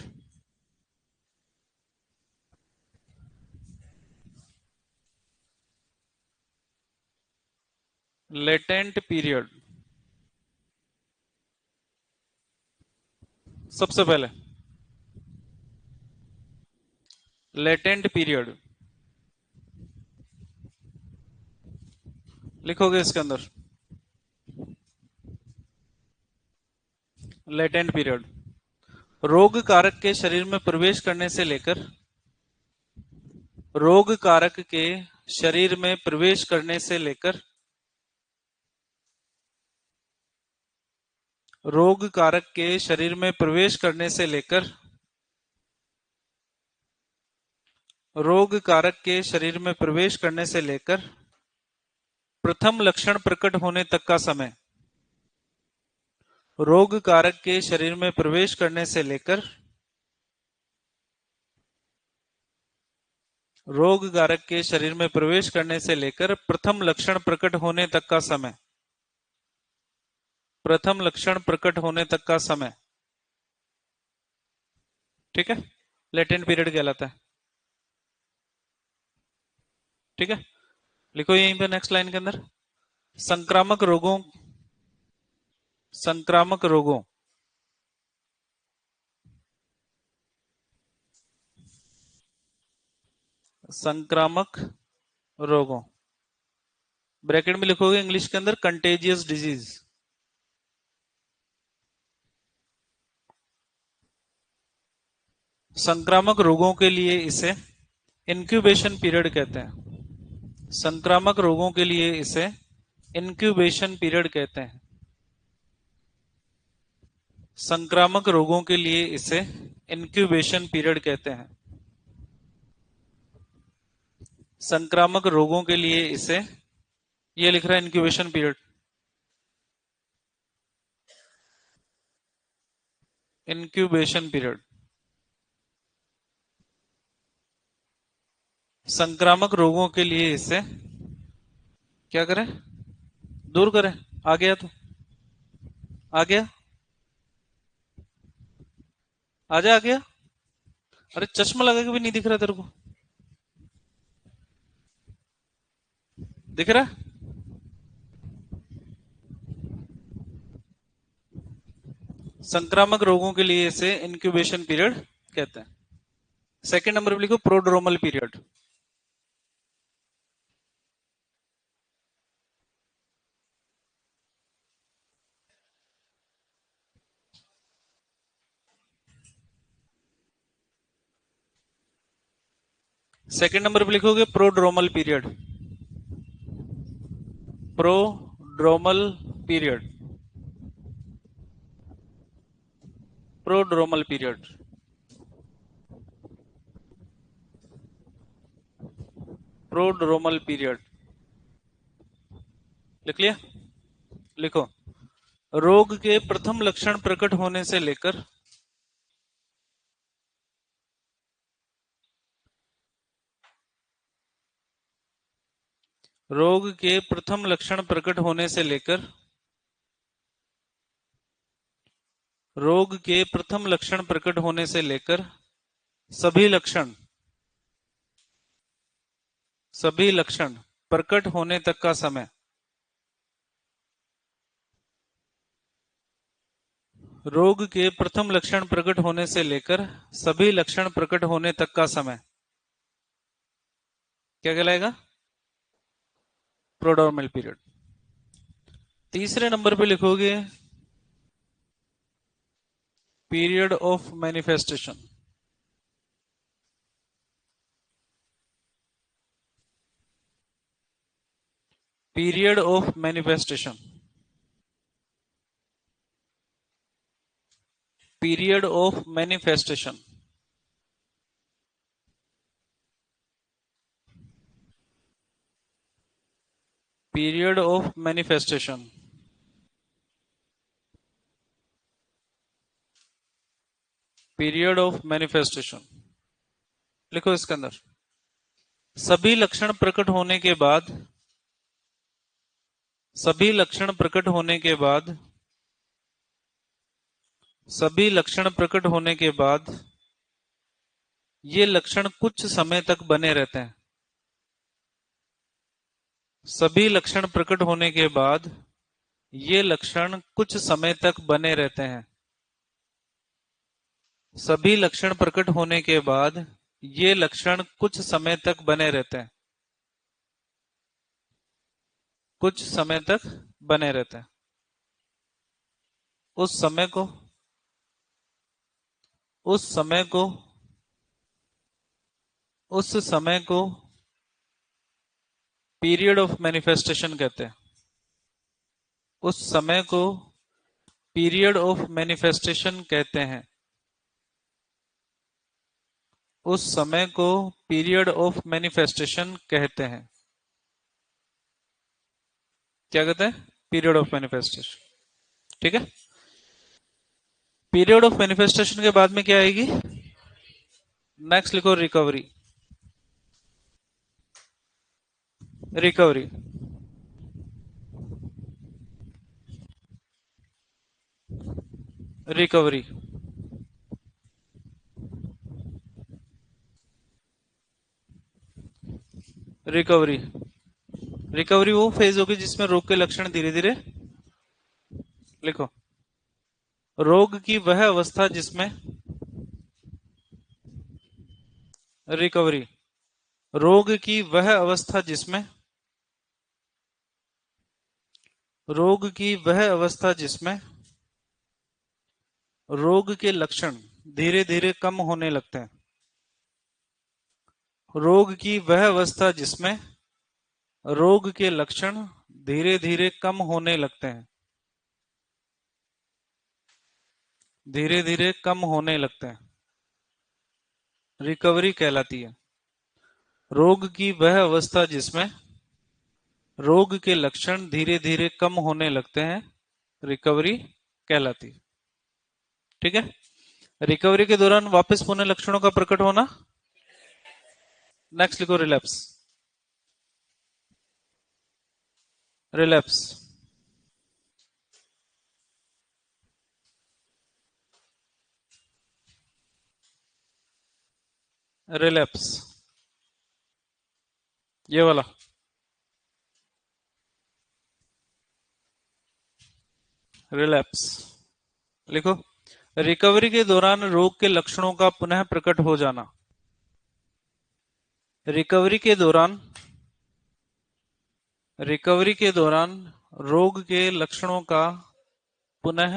लेटेंट पीरियड सबसे पहले। लेटेंट पीरियड लिखोगे इसके अंदर। लेटेंट पीरियड रोग कारक के शरीर में प्रवेश करने से लेकर, रोग कारक के शरीर में प्रवेश करने से लेकर, रोग कारक के शरीर में प्रवेश करने से लेकर, रोग कारक के शरीर में प्रवेश करने से लेकर प्रथम लक्षण प्रकट होने तक का समय। रोग कारक के शरीर में प्रवेश करने से लेकर, रोग कारक के शरीर में प्रवेश करने से लेकर प्रथम लक्षण प्रकट होने तक का समय। प्रथम लक्षण प्रकट होने तक का समय। ठीक है। लेटेंट पीरियड कहलाता है। ठीक है। लिखो यहीं पे नेक्स्ट लाइन के अंदर। संक्रामक रोगों, संक्रामक रोगों, संक्रामक रोगों, ब्रैकेट में लिखोगे इंग्लिश के अंदर कंटेजियस डिजीज। संक्रामक रोगों के लिए इसे इंक्यूबेशन पीरियड कहते हैं। संक्रामक रोगों के लिए इसे इंक्यूबेशन पीरियड कहते हैं। संक्रामक रोगों के लिए इसे इंक्यूबेशन पीरियड कहते हैं। संक्रामक रोगों के लिए इसे, ये लिख रहा है इंक्यूबेशन पीरियड। Incubation period. संक्रामक रोगों के लिए इसे क्या करें? दूर करें। आ गया तो आ गया, आजा आ गया। अरे चश्मा लगा के भी नहीं दिख रहा तेरे को? दिख रहा है? संक्रामक रोगों के लिए इसे इंक्यूबेशन पीरियड कहते हैं। सेकंड नंबर पे लिखो प्रोड्रोमल पीरियड। सेकंड नंबर पे लिखोगे prodromal period. Prodromal period, prodromal period, prodromal period. लिख लिया? लिखो। रोग के प्रथम लक्षण प्रकट होने से लेकर रोग के प्रथम लक्षण प्रकट होने से लेकर रोग के प्रथम लक्षण प्रकट होने से लेकर सभी लक्षण प्रकट होने तक का समय, रोग के प्रथम लक्षण प्रकट होने से लेकर सभी लक्षण प्रकट होने तक का समय क्या कहलाएगा? Prodromal period. तीसरे नंबर पे लिखोगे period of manifestation, period of manifestation, period of manifestation, period of manifestation, period of manifestation. लिखो इसके अंदर सभी लक्षण प्रकट होने के बाद, सभी लक्षण प्रकट होने के बाद, सभी लक्षण प्रकट होने के बाद ये लक्षण कुछ समय तक बने रहते हैं। सभी लक्षण प्रकट होने के बाद ये लक्षण कुछ समय तक बने रहते हैं। सभी लक्षण प्रकट होने के बाद ये लक्षण कुछ समय तक बने रहते हैं, कुछ समय तक बने रहते हैं। उस समय को उस समय को उस समय को पीरियड ऑफ मैनिफेस्टेशन कहते हैं। उस समय को पीरियड ऑफ मैनिफेस्टेशन कहते हैं। उस समय को पीरियड ऑफ मैनिफेस्टेशन कहते हैं। क्या कहते हैं? Period of manifestation. ठीक है। पीरियड ऑफ मैनिफेस्टेशन के बाद में क्या आएगी? नेक्स्ट लिखो recovery, recovery, recovery, recovery. Recovery वो फेज होगी जिसमें रोग के लक्षण धीरे धीरे, लिखो, रोग की वह अवस्था जिसमें, रिकवरी, रोग की वह अवस्था जिसमें, रोग की वह अवस्था जिसमें रोग के लक्षण धीरे धीरे कम होने लगते हैं। रोग की वह अवस्था जिसमें रोग के लक्षण धीरे धीरे कम होने लगते हैं, धीरे धीरे कम होने लगते हैं, रिकवरी कहलाती है। रोग की वह अवस्था जिसमें रोग के लक्षण धीरे धीरे कम होने लगते हैं, रिकवरी कहलाती है। ठीक है। रिकवरी के दौरान वापस पुनः लक्षणों का प्रकट होना। नेक्स्ट लिखो रिलैप्स, रिलैप्स, रिलैप्स, ये वाला रिलैप्स। लिखो रिकवरी के दौरान रोग के लक्षणों का पुनः प्रकट हो जाना। रिकवरी के दौरान, रिकवरी के दौरान रोग के लक्षणों का पुनः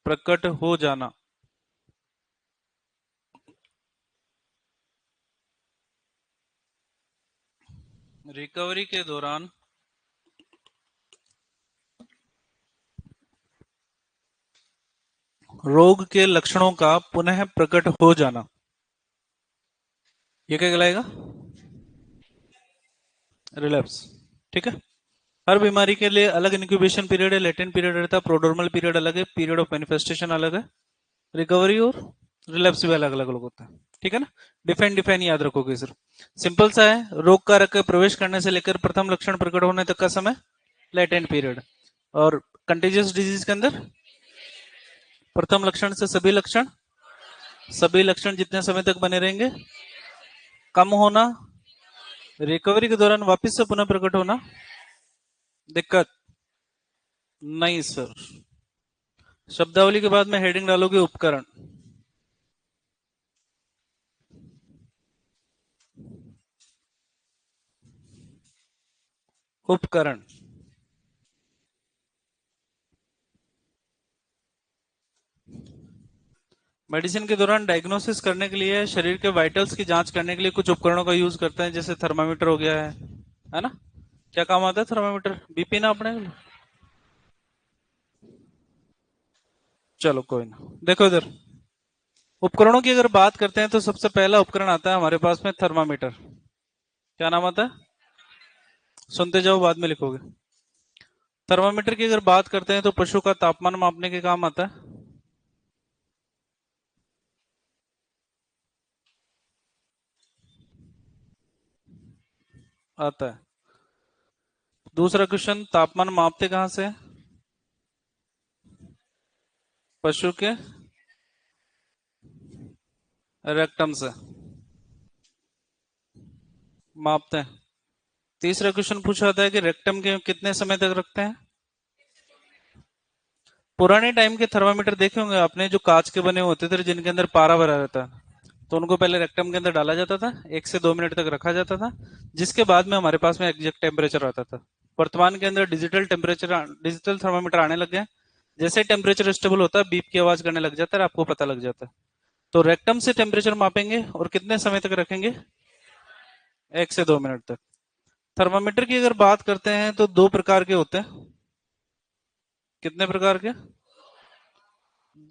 प्रकट हो जाना। रिकवरी के दौरान रोग के लक्षणों का पुनः प्रकट हो जाना, ये क्या कहलाएगा? रिलैप्स। ठीक है। हर बीमारी के लिए अलग इंक्यूबेशन पीरियड है, लेटेंट पीरियड रहता है, प्रोड्रोमल पीरियड अलग है, पीरियड ऑफ मैनिफेस्टेशन अलग है, रिकवरी और रिलैप्स भी अलग अलग होता है। ठीक है ना? डिफाइन डिफाइन याद रखोगे सिर्फ। सिंपल सा है, रोग कारक के प्रवेश करने से लेकर प्रथम लक्षण प्रकट होने तक का समय लेटेंट पीरियड। और कंटेजियस डिजीज के अंदर प्रथम लक्षण से सभी लक्षण जितने समय तक बने रहेंगे, कम होना, रिकवरी के दौरान वापस से पुनः प्रकट होना, दिक्कत नहीं सर। शब्दावली के बाद में हेडिंग डालोगे उपकरण। उपकरण मेडिसिन के दौरान डायग्नोसिस करने के लिए, शरीर के वाइटल्स की जांच करने के लिए कुछ उपकरणों का यूज करते हैं, जैसे थर्मामीटर हो गया है ना? क्या काम आता है थर्मामीटर? बीपी ना अपने। चलो कोई ना, देखो इधर उपकरणों की अगर बात करते हैं तो सबसे पहला उपकरण आता है हमारे पास में थर्मामीटर। क्या नाम आता है? सुनते जाओ, बाद में लिखोगे। थर्मामीटर की अगर बात करते हैं तो पशु का तापमान मापने के काम आता है। आता है। दूसरा क्वेश्चन, तापमान मापते कहां से? पशु के रेक्टम से मापते हैं। तीसरा क्वेश्चन पूछा था कि रेक्टम के कितने समय तक रखते हैं? पुराने टाइम के थर्मामीटर देखे होंगे आपने, जो कांच के बने होते थे जिनके अंदर पारा भरा रहता है, तो उनको पहले रेक्टम के अंदर डाला जाता था, 1 से 2 मिनट तक रखा जाता था, जिसके बाद में हमारे पास में एग्जैक्ट टेम्परेचर आता था। वर्तमान के अंदर डिजिटल थर्मामीटर आने लग गए। जैसे टेम्परेचर स्टेबल होता है, बीप की आवाज करने लग जाता है, आपको पता लग जाता है। तो रेक्टम से टेम्परेचर मापेंगे और कितने समय तक रखेंगे? 1 से 2 मिनट तक। थर्मामीटर की अगर बात करते हैं तो दो प्रकार के होते हैं। कितने प्रकार के?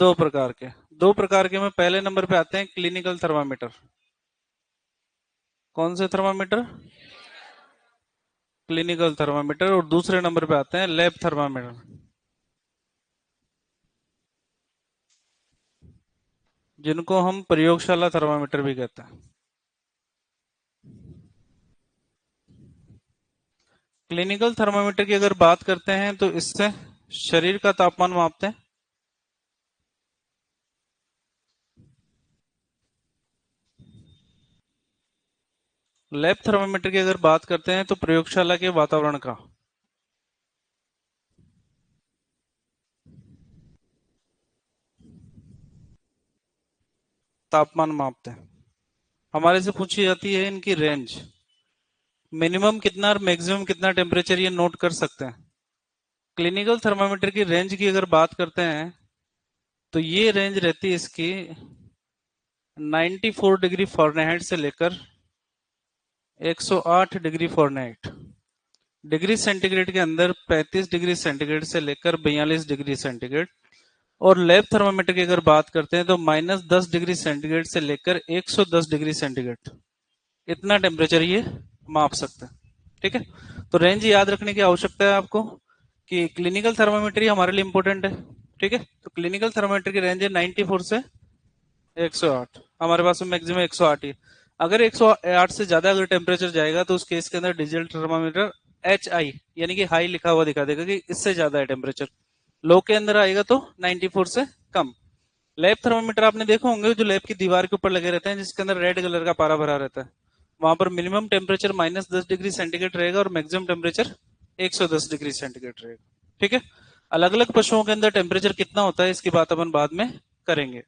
दो प्रकार के में पहले नंबर पे आते हैं क्लिनिकल थर्मामीटर। कौन से थर्मामीटर? Clinical thermometer. और दूसरे नंबर पे आते हैं लैब थर्मामीटर, जिनको हम प्रयोगशाला थर्मामीटर भी कहते हैं। क्लिनिकल थर्मामीटर की अगर बात करते हैं तो इससे शरीर का तापमान मापते हैं। लैब थर्मामीटर की अगर बात करते हैं तो प्रयोगशाला के वातावरण का तापमान मापते हैं। हमारे से पूछी जाती है इनकी रेंज, मिनिमम कितना और मैक्सिमम कितना टेम्परेचर, ये नोट कर सकते हैं। क्लिनिकल थर्मामीटर की रेंज की अगर बात करते हैं तो ये रेंज रहती है इसकी 94 डिग्री फ़ारेनहाइट से लेकर 108 डिग्री फ़ारेनहाइट। डिग्री सेंटीग्रेड के अंदर 35 डिग्री सेंटीग्रेड से लेकर 42 डिग्री सेंटीग्रेड। और लैब थर्मामीटर की अगर बात करते हैं तो -10 डिग्री सेंटीग्रेड से लेकर 110 डिग्री सेंटीग्रेड, इतना टेम्परेचर ये माप सकते हैं। ठीक है। तो रेंज याद रखने की आवश्यकता है आपको कि क्लिनिकल थर्मामीटर ही हमारे लिए इंपॉर्टेंट है। ठीक है। तो क्लिनिकल थर्मामीटर की रेंज है 94 से 108। हमारे पास में मैक्सिमम 108 ही। अगर 108 से ज्यादा अगर टेम्परेचर जाएगा तो उस केस के अंदर डिजिटल थर्मामीटर HI यानी कि हाई लिखा हुआ दिखा देगा कि इससे ज्यादा है टेम्परेचर। लो के अंदर आएगा तो 94 से कम। लैब थर्मामीटर आपने देखा होंगे जो लैब की दीवार के ऊपर लगे रहते हैं, जिसके अंदर रेड कलर का पारा भरा रहता है। वहां पर मिनिमम टेम्परेचर -10 डिग्री सेंटीग्रेड रहेगा और मैक्सिमम टेम्परेचर 110 डिग्री सेंटीग्रेड रहेगा। ठीक है। अलग अलग पशुओं के अंदर टेम्परेचर कितना होता है इसकी बात अपन बाद में करेंगे।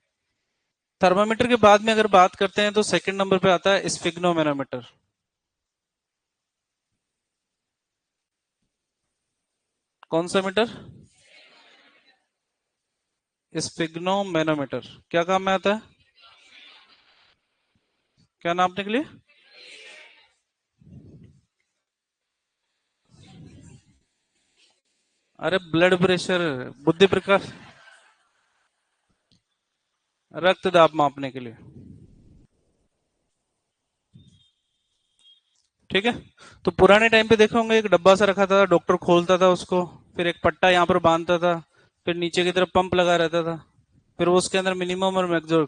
थर्मामीटर के बाद में अगर बात करते हैं तो सेकंड नंबर पे आता है स्फिग्नोमेनोमीटर। कौन सा मीटर? स्फिग्नोमेनोमीटर। क्या काम में आता है? क्या नापने के लिए? अरे ब्लड प्रेशर। बुद्धि प्रकाश रक्त दाब मापने के लिए। ठीक है। तो पुराने टाइम पे देखे होंगे एक डब्बा सा रखा था, डॉक्टर खोलता था उसको, फिर एक पट्टा यहाँ पर बांधता था, फिर नीचे की तरफ पंप लगा रहता था, फिर वो उसके अंदर मिनिमम और मैक्सिमम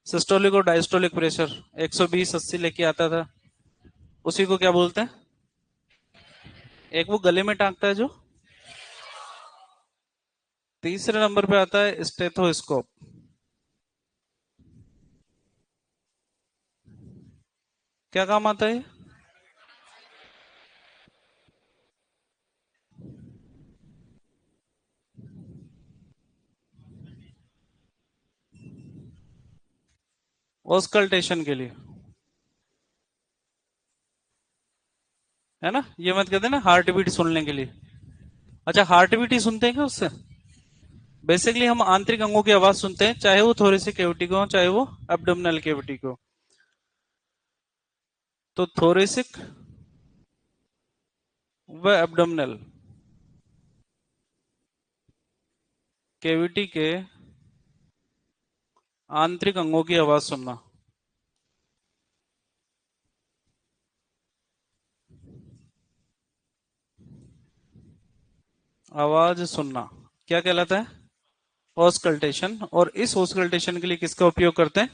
सिस्टोलिक और डायस्टोलिक प्रेशर 120 80 लेके आता था। उसी को क्या बोलते हैं? एक वो गले में टांगता है जो। तीसरे नंबर पे आता है स्टेथोस्कोप। क्या काम आता है? ऑस्कल्टेशन के लिए, है ना? ये मत कहते ना हार्ट बीट सुनने के लिए। अच्छा, हार्ट बीट ही सुनते हैं क्या उससे? बेसिकली हम आंतरिक अंगों की आवाज सुनते हैं, चाहे वो थोरेसिक कैविटी को हो, चाहे वो एब्डोमिनल कैविटी को। तो थोरेसिक व एब्डोमिनल कैविटी के आंतरिक अंगों की आवाज सुनना। आवाज सुनना क्या कहलाता है? ऑस्कल्टेशन। और इस ऑस्कल्टेशन के लिए किसका उपयोग करते हैं?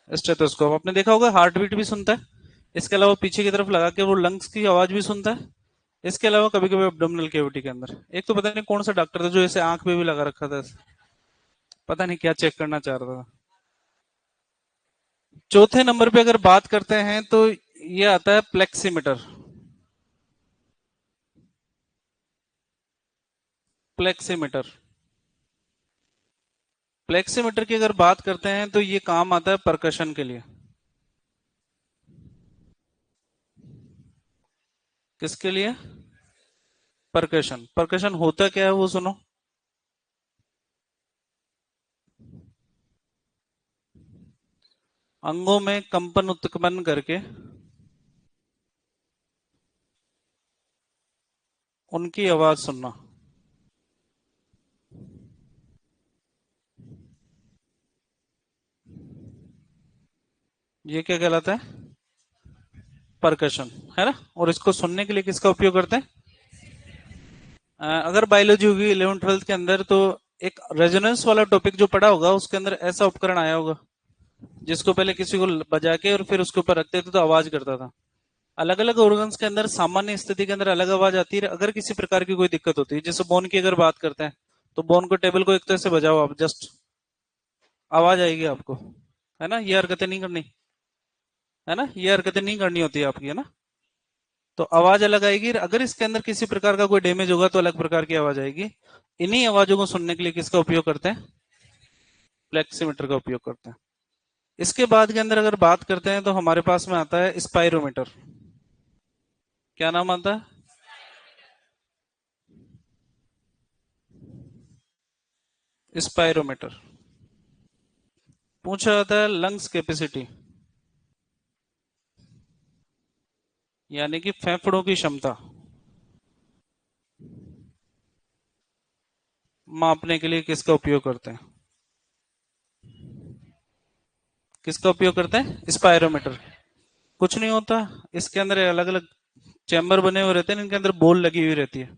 स्टेथोस्कोप। आपने देखा होगा हार्ट बीट भी सुनता है, इसके अलावा पीछे की तरफ लगा के वो लंग्स की आवाज भी सुनता है, इसके अलावा कभी कभी एब्डोमिनल कैविटी के अंदर। एक तो पता नहीं कौन सा डॉक्टर था जो ऐसे आंख पे भी लगा रखा था ऐसे। पता नहीं क्या चेक करना चाह रहा था। चौथे नंबर पे अगर बात करते हैं तो ये आता है प्लेक्सीमीटर। प्लेक्सीमीटर। प्लेक्सीमीटर की अगर बात करते हैं तो ये काम आता है परकशन के लिए। किसके लिए? परकशन। परकशन होता क्या है वो सुनो। अंगों में कंपन उत्पन्न करके उनकी आवाज सुनना। ये क्या कहलाता है? परकशन, है ना? और इसको सुनने के लिए किसका उपयोग करते हैं? अगर बायोलॉजी होगी 11 12 के अंदर तो एक रेजोनेंस वाला टॉपिक जो पढ़ा होगा उसके अंदर ऐसा उपकरण आया होगा जिसको पहले किसी को बजा के और फिर उसके ऊपर रखते थे तो आवाज करता था। अलग अलग ऑर्गन्स के अंदर सामान्य स्थिति के अंदर अलग आवाज आती है। अगर किसी प्रकार की कोई दिक्कत होती है, जैसे बोन की अगर बात करते हैं, तो बोन को टेबल को एक तरह से बजाओ आप, जस्ट आवाज आएगी आपको, है ना? ये हरकतें नहीं करनी, है ना? ये हरकतें नहीं करनी होती है आपकी, है ना? तो आवाज अलग आएगी। अगर इसके अंदर किसी प्रकार का कोई डैमेज होगा तो अलग प्रकार की आवाज आएगी। इन्हीं आवाजों को सुनने के लिए किसका उपयोग करते हैं? फ्लेक्सीमीटर का उपयोग करते हैं। इसके बाद के अंदर अगर बात करते हैं तो हमारे पास में आता है स्पायरोमीटर। क्या नाम आता है? स्पायरोमीटर। पूछा जाता है लंग्स कैपेसिटी, यानी कि फेफड़ों की क्षमता मापने के लिए किसका उपयोग करते हैं? किसका उपयोग करते हैं? स्पायरोमीटर। कुछ नहीं होता, इसके अंदर अलग अलग चैम्बर बने हुए रहते हैं, इनके अंदर बॉल लगी हुई रहती है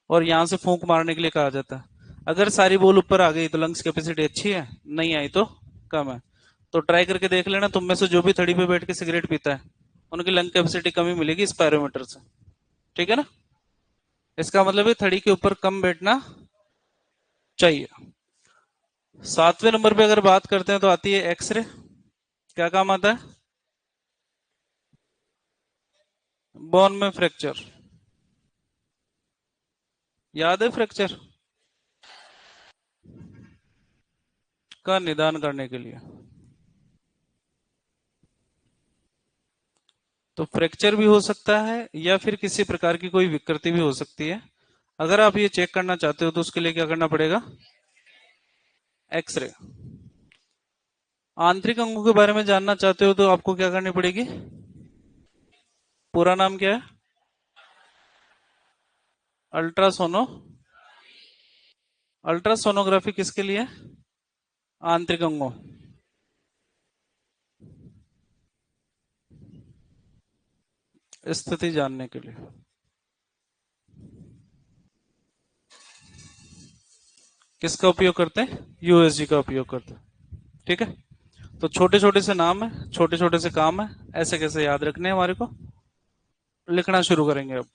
और यहाँ से फूंक मारने के लिए कहा जाता है। अगर सारी बॉल ऊपर आ गई तो लंग्स कैपेसिटी अच्छी है, नहीं आई तो कम है। तो ट्राई करके देख लेना, तुम में से जो भी थड़ी पे बैठ के सिगरेट पीता है उनकी लंग कैपेसिटी कमी मिलेगी स्पायरोमीटर से। ठीक है ना? इसका मतलब है थड़ी के ऊपर कम बैठना चाहिए। सातवें नंबर पे अगर बात करते हैं तो आती है एक्सरे। क्या काम आता है? बोन में फ्रैक्चर। याद है फ्रैक्चर का निदान करने के लिए। तो फ्रैक्चर भी हो सकता है या फिर किसी प्रकार की कोई विकृति भी हो सकती है। अगर आप ये चेक करना चाहते हो तो उसके लिए क्या करना पड़ेगा? एक्सरे। आंतरिक अंगों के बारे में जानना चाहते हो तो आपको क्या करनी पड़ेगी? पूरा नाम क्या है? अल्ट्रासोनो। अल्ट्रासोनोग्राफी किसके लिए? आंतरिक अंगों। स्थिति जानने के लिए। किसका उपयोग करते हैं? यूएसजी का उपयोग करते हैं। ठीक है। तो छोटे छोटे से नाम है, छोटे छोटे से काम है, ऐसे कैसे याद रखने हैं हमारे को? लिखना शुरू करेंगे अब।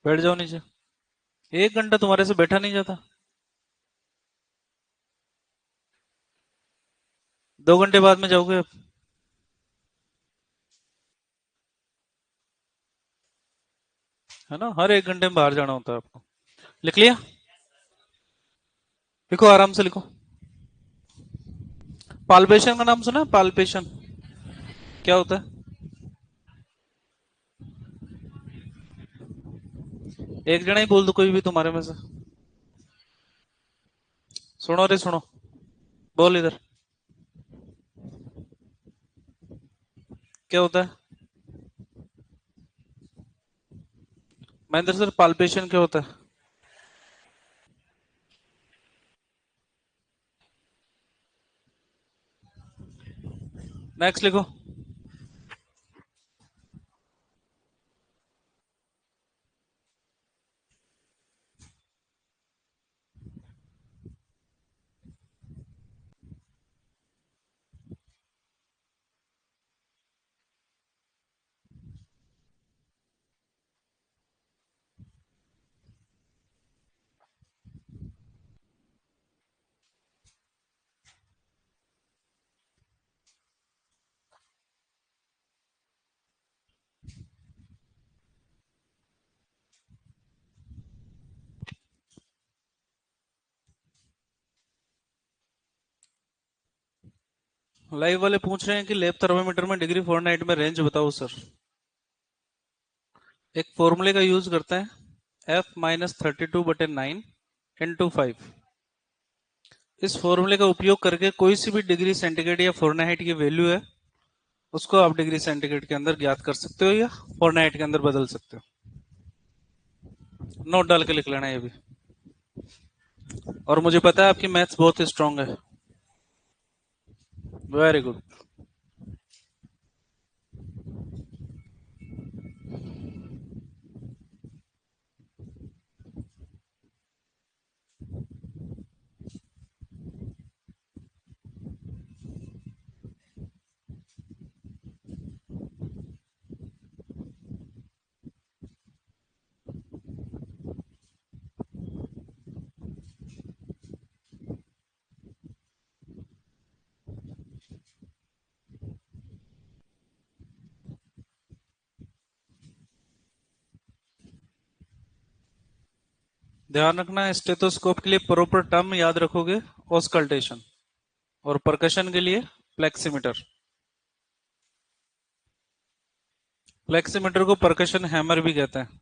बैठ जाओ नीचे। 1 घंटा तुम्हारे से बैठा नहीं जाता। 2 घंटे बाद में जाओगे अब। है ना, हर 1 घंटे में बाहर जाना होता है आपको। लिख लिया? लिखो, आराम से लिखो। पाल्पेशन का नाम सुना? पाल्पेशन क्या होता है? एक जना ही बोल दो, कोई भी तुम्हारे में से। सुनो रे सुनो, बोल इधर। क्या होता है? महेंद्र सर, पाल्पेशन क्या होता है? नेक्स्ट लिखो। लाइव वाले पूछ रहे हैं कि लैब थर्मामीटर में डिग्री फ़ारेनहाइट में रेंज बताओ सर। एक फॉर्मूले का यूज करते हैं, F-32/9 इंटू 5। इस फॉर्मूले का उपयोग करके कोई सी भी डिग्री सेंटीग्रेड या फ़ारेनहाइट की वैल्यू है उसको आप डिग्री सेंटीग्रेड के अंदर ज्ञात कर सकते हो या फ़ारेनहाइट के अंदर बदल सकते हो। नोट डाल के लिख लेना ये भी। और मुझे पता है आपकी मैथ्स बहुत स्ट्रांग है। Very good. ध्यान रखना, स्टेथोस्कोप के लिए प्रॉपर टर्म याद रखोगे, ऑस्कल्टेशन। और परकशन के लिए फ्लेक्सीमीटर। फ्लेक्सीमीटर को परकशन हैमर भी कहते हैं।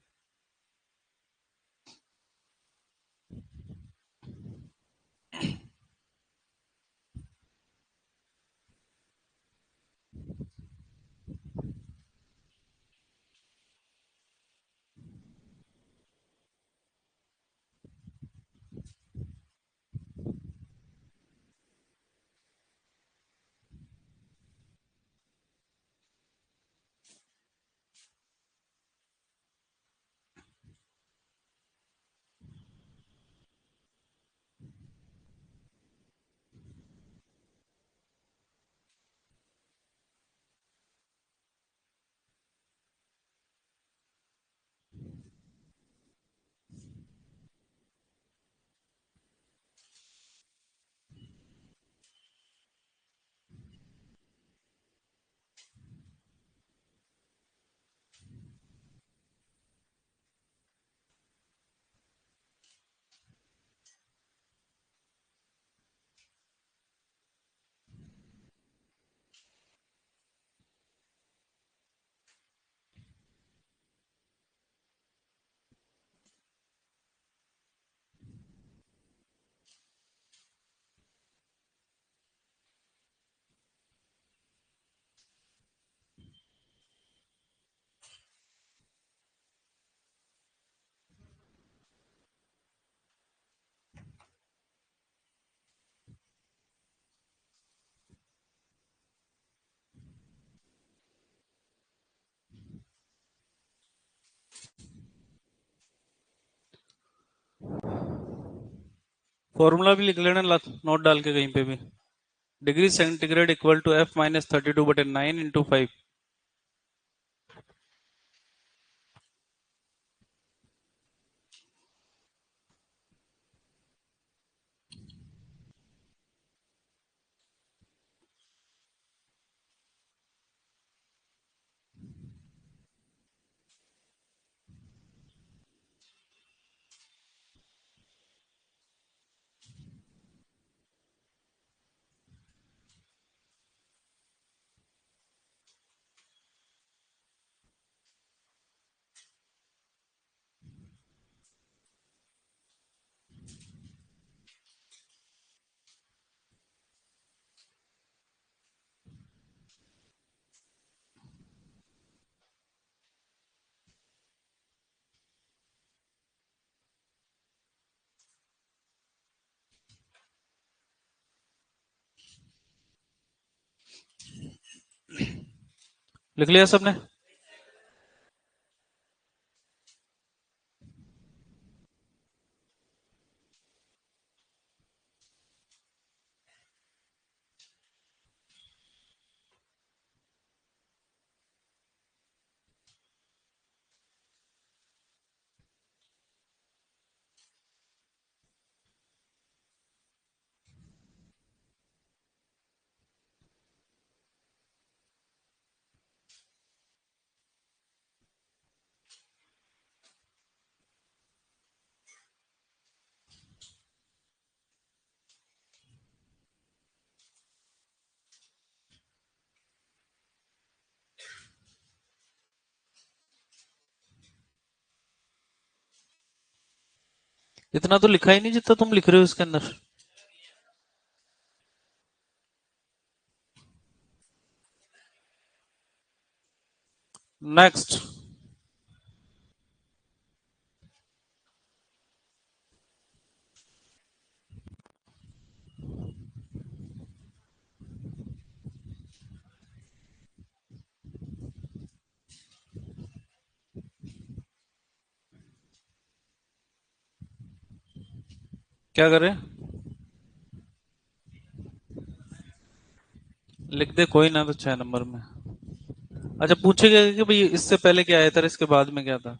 फॉर्मूला भी लिख लेना नोट डाल के कहीं पे भी। Degree centigrade equal to F-32/9 into 5। लिख लिया सबने? इतना तो लिखा ही नहीं जितना तुम लिख रहे हो इसके अंदर। नेक्स्ट। क्या करें? लिख दे कोई ना, तो 6 नंबर में। अच्छा, पूछेगा कि भाई इससे पहले क्या आया था, इसके बाद में क्या था।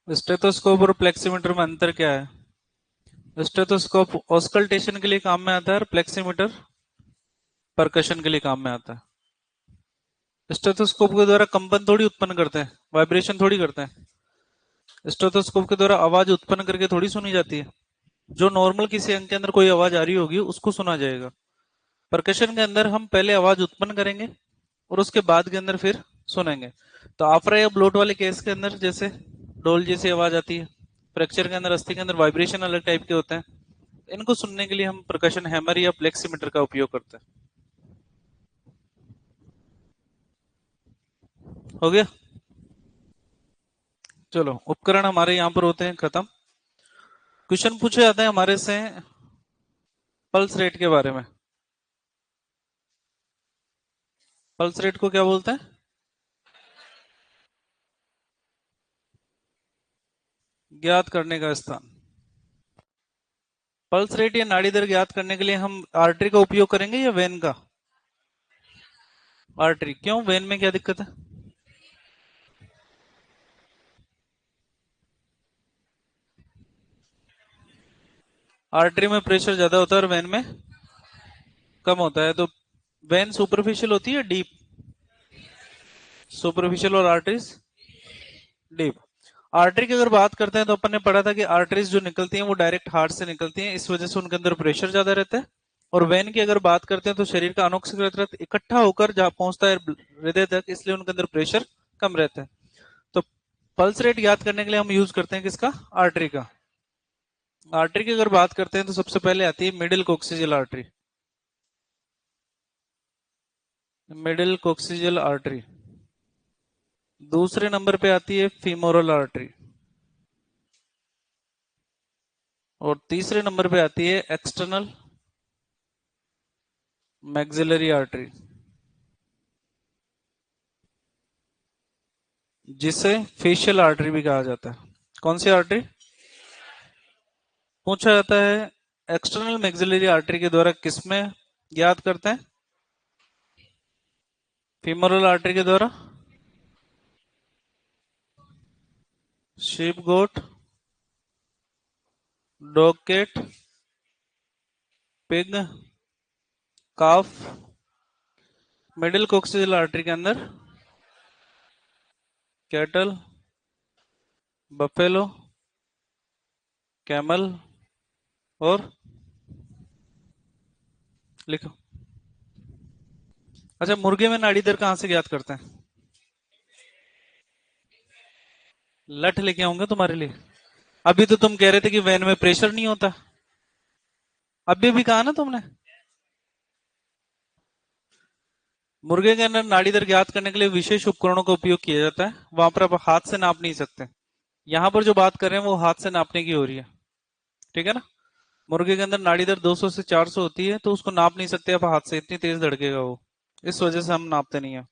स्टेथोस्कोप और प्लेक्सीमीटर में अंतर क्या है? स्टेथोस्कोप ऑस्कल्टेशन के लिए काम में आता है, और प्लेक्सीमीटर परकशन के लिए काम में आता है। स्टेथोस्कोप के द्वारा कंपन थोड़ी उत्पन्न करते हैं, वाइब्रेशन थोड़ी करते हैं। स्टेथोस्कोप के द्वारा आवाज उत्पन्न करके थोड़ी सुनी जाती है। जो नॉर्मल किसी अंग के अंदर कोई आवाज आ रही होगी उसको सुना जाएगा। परकशन के अंदर हम पहले आवाज उत्पन्न करेंगे और उसके बाद के अंदर फिर सुनेंगे। तो आफरा या ब्लोट वाले केस के अंदर जैसे डोल जैसी आवाज आती है, फ्रैक्चर के अंदर अस्थि के अंदर वाइब्रेशन अलग टाइप के होते हैं। इनको सुनने के लिए हम परकशन हैमर या प्लेक्सीमीटर का उपयोग करते हैं। हो गया? चलो, उपकरण हमारे यहाँ पर होते हैं खत्म। क्वेश्चन पूछे जाते हैं हमारे से पल्स रेट के बारे में। पल्स रेट को क्या बोलते हैं? ज्ञात करने का स्थान। पल्स रेट या नाड़ी दर ज्ञात करने के लिए हम आर्टरी का उपयोग करेंगे या वेन का? आर्टरी क्यों, वेन में क्या दिक्कत है? आर्टरी में प्रेशर ज्यादा होता है और वेन में कम होता है, तो वेन सुपरफिशियल होती है डीप? सुपरफिशियल और आर्टरीज डीप। आर्टरी की अगर बात करते हैं तो अपन ने पढ़ा था कि आर्टरीज जो निकलती हैं वो डायरेक्ट हार्ट से निकलती हैं, इस वजह से उनके अंदर प्रेशर ज्यादा रहता है। और वेन की अगर बात करते हैं तो शरीर का अनोक्सिकृत रक्त इकट्ठा होकर जहां पहुंचता है हृदय तक, इसलिए उनके अंदर प्रेशर कम रहता है। तो पल्स रेट याद करने के लिए हम यूज करते हैं किसका? आर्टरी का। आर्टरी की अगर बात करते हैं तो सबसे पहले आती है middle coccygeal artery. Middle coccygeal artery. दूसरे नंबर पे आती है फीमोरल आर्टरी। और तीसरे नंबर पे आती है एक्सटर्नल मैक्सिलरी आर्टरी, जिसे फेशियल आर्टरी भी कहा जाता है। कौन सी आर्टरी? पूछा जाता है एक्सटर्नल मैक्सिलरी आर्टरी के द्वारा किसमें याद करते हैं? फीमोरल आर्टरी के द्वारा। sheep goat, dog cat, pig, calf, middle coccygeal artery के अंदर कैटल, बफेलो, कैमल और लिखो। अच्छा, मुर्गे में नाड़ी दर कहां से ज्ञात करते हैं? लठ लेके आऊंगा तुम्हारे लिए। अभी तो तुम कह रहे थे कि वैन में प्रेशर नहीं होता। अभी भी कहा ना तुमने। मुर्गे के अंदर नाड़ी दर ज्ञात करने के लिए विशेष उपकरणों का उपयोग किया जाता है, वहां पर आप हाथ से नाप नहीं सकते। यहां पर जो बात कर रहे हैं वो हाथ से नापने की हो रही है, ठीक है ना। मुर्गे के अंदर नाड़ी दर 200 से 400 होती है, तो उसको नाप नहीं सकते आप हाथ से, इतनी तेज धड़केगा वो। इस वजह से हम नापते नहीं है।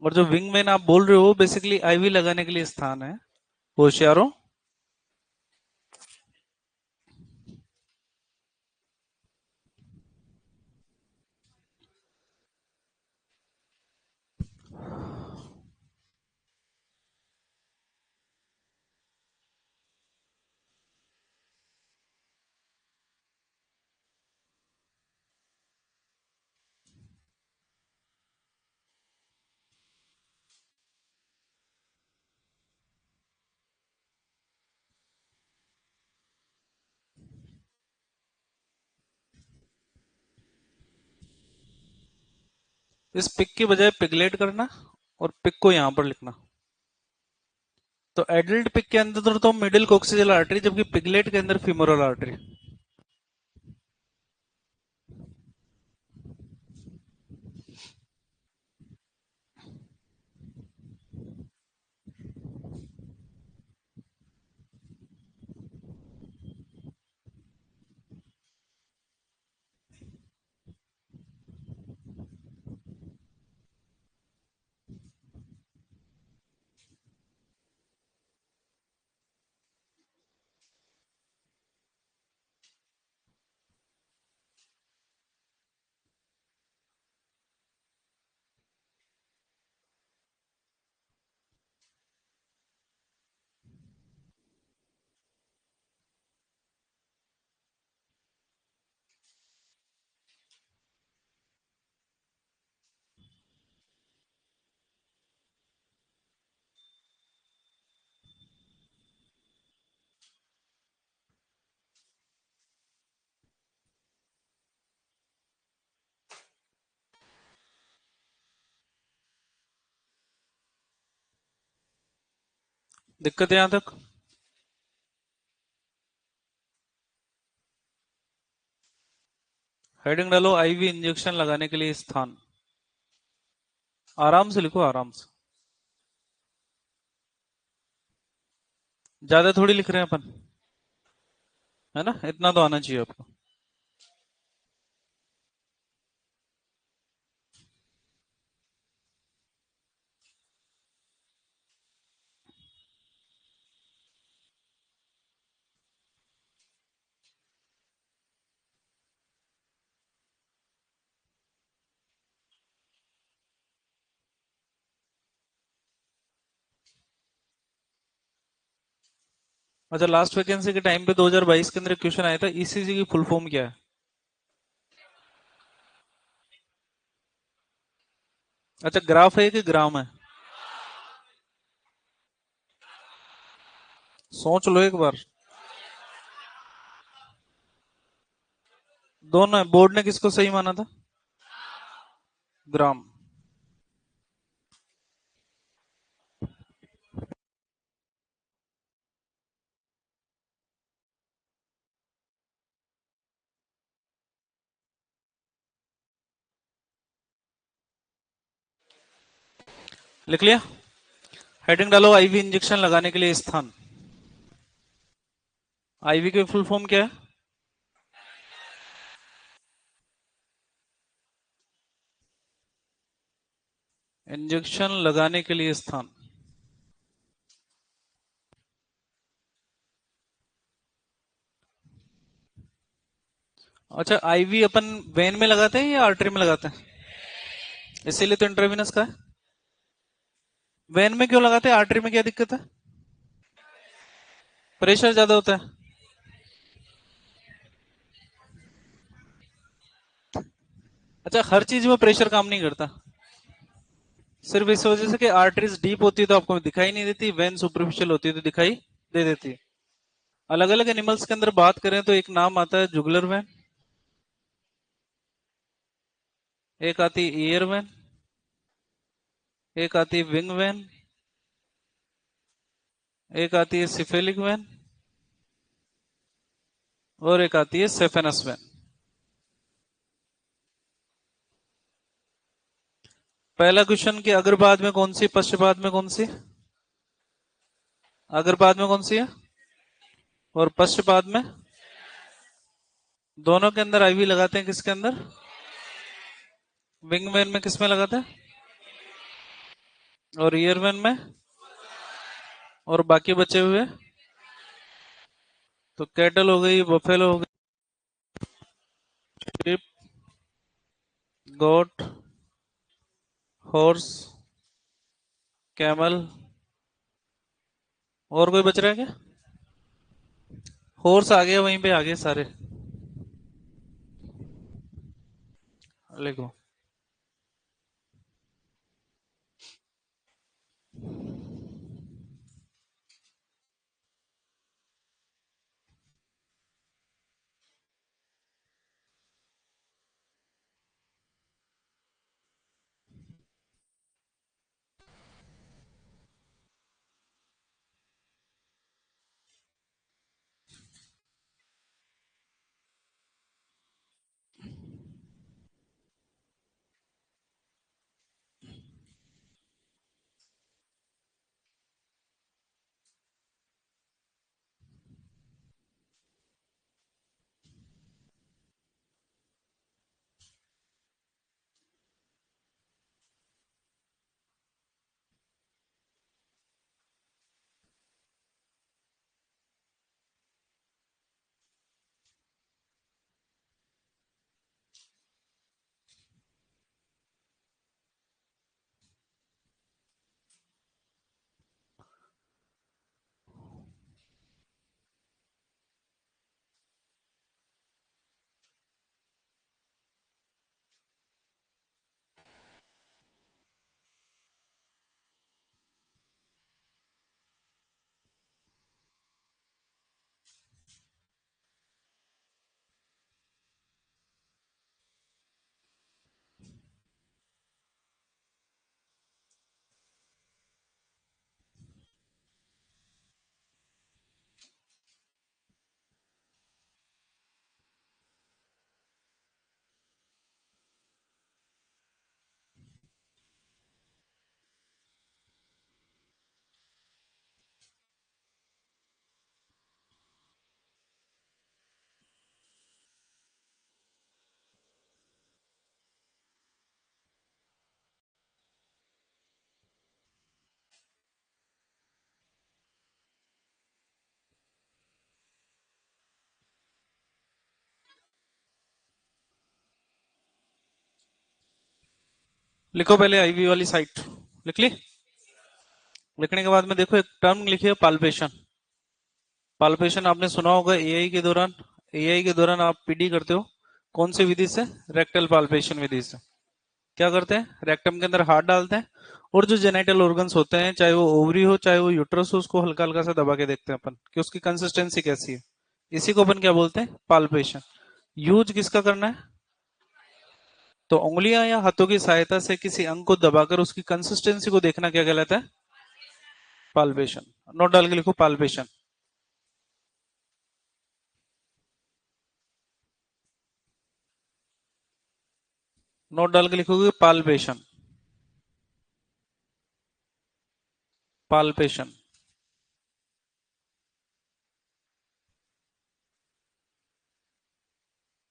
और जो विंग मैन आप बोल रहे हो, बेसिकली आईवी लगाने के लिए स्थान है, होशियारों। इस पिक की बजाय पिगलेट करना और पिक को यहां पर लिखना। तो एडल्ट पिक के अंदर तो मिडिल कोक्सियल आर्टरी, जबकि पिगलेट के अंदर फीमोरल आर्टरी। दिक्कत यहां तक। हेडिंग डालो, आईवी इंजेक्शन लगाने के लिए स्थान। आराम से लिखो, आराम से। ज्यादा थोड़ी लिख रहे हैं अपन, है ना, इतना तो आना चाहिए आपको। अच्छा, लास्ट वैकेंसी के टाइम पे 2022 के अंदर क्वेश्चन आया था, ईसीजी की फुल फॉर्म क्या है? अच्छा, ग्राफ है कि ग्राम है? सोच लो एक बार। दोनों है। बोर्ड ने किसको सही माना था? ग्राम। लिख लिया। हेडिंग डालो, आईवी इंजेक्शन लगाने के लिए स्थान। आईवी की फुल फॉर्म क्या है? इंजेक्शन लगाने के लिए स्थान। अच्छा, आईवी अपन वेन में लगाते हैं या आर्टरी में लगाते हैं? इसीलिए तो इंट्रावेनस का है। वेन में क्यों लगाते हैं, आर्टरी में क्या दिक्कत है? प्रेशर ज्यादा होता है। अच्छा, हर चीज में प्रेशर काम नहीं करता। सिर्फ इस वजह से कि आर्टरीज डीप होती है तो आपको दिखाई नहीं देती, वेन सुपरफिशियल होती है तो दिखाई दे देती है। अलग अलग एनिमल्स के अंदर बात करें तो एक नाम आता है जुगलर वेन, एक आती है ईयर वेन, एक आती है विंग वेन, एक आती है सिफेलिक वेन, और एक आती है सेफेनस वेन। पहला क्वेश्चन कि अग्रपाद में कौन सी, पश्चपाद में कौन सी? अग्रपाद में कौन सी है और पश्चपाद में? दोनों के अंदर आईवी लगाते हैं, किसके अंदर? विंग वेन में किस में लगाते हैं? और ईयर वेन में? और बाकी बचे हुए? तो कैटल हो गई, बफेलो हो गई, गोट, हॉर्स, कैमल, और कोई बच रहा है क्या? हॉर्स आ गया, वहीं पे आ गए सारे। लिखो। लिखो पहले आईवी वाली साइट। लिख ली? लिखने के बाद में देखो, एक टर्म लिखिए, पाल्पेशन। पाल्पेशन आपने सुना होगा एआई के दौरान। एआई के दौरान आप पीडी करते हो कौन सी विधि से? रेक्टल पाल्पेशन विधि से। क्या करते हैं? रेक्टम के अंदर हाथ डालते हैं, और जो जेनाइटल ऑर्गन्स होते हैं, चाहे वो ओवरी हो चाहे वो यूट्रस हो, उसको हल्का हल्का सा दबा के देखते हैं अपन कि उसकी कंसिस्टेंसी कैसी है। इसी को अपन क्या बोलते हैं? पाल्पेशन। यूज किसका करना है? तो उंगलियां या हाथों की सहायता से किसी अंग को दबाकर उसकी कंसिस्टेंसी को देखना क्या कहलाता है? पाल्पेशन। नोट डाल के लिखो, पाल्पेशन। नोट डाल के लिखोगे, पाल्पेशन। पाल्पेशन।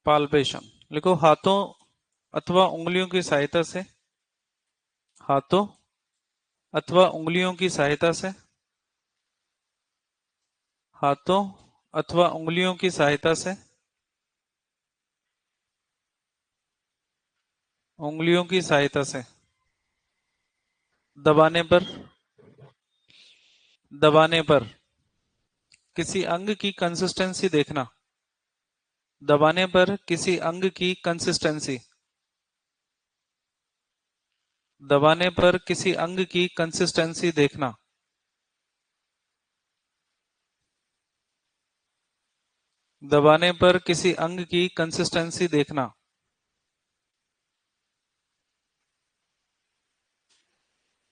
पाल्पेशन। लिखो, हाथों अथवा उंगलियों की सहायता से, हाथों अथवा उंगलियों की सहायता से, हाथों अथवा उंगलियों की सहायता से, उंगलियों की सहायता से दबाने पर दबाने पर किसी अंग की कंसिस्टेंसी देखना। दबाने पर किसी अंग की कंसिस्टेंसी। दबाने पर किसी अंग की कंसिस्टेंसी देखना। दबाने पर किसी अंग की कंसिस्टेंसी देखना।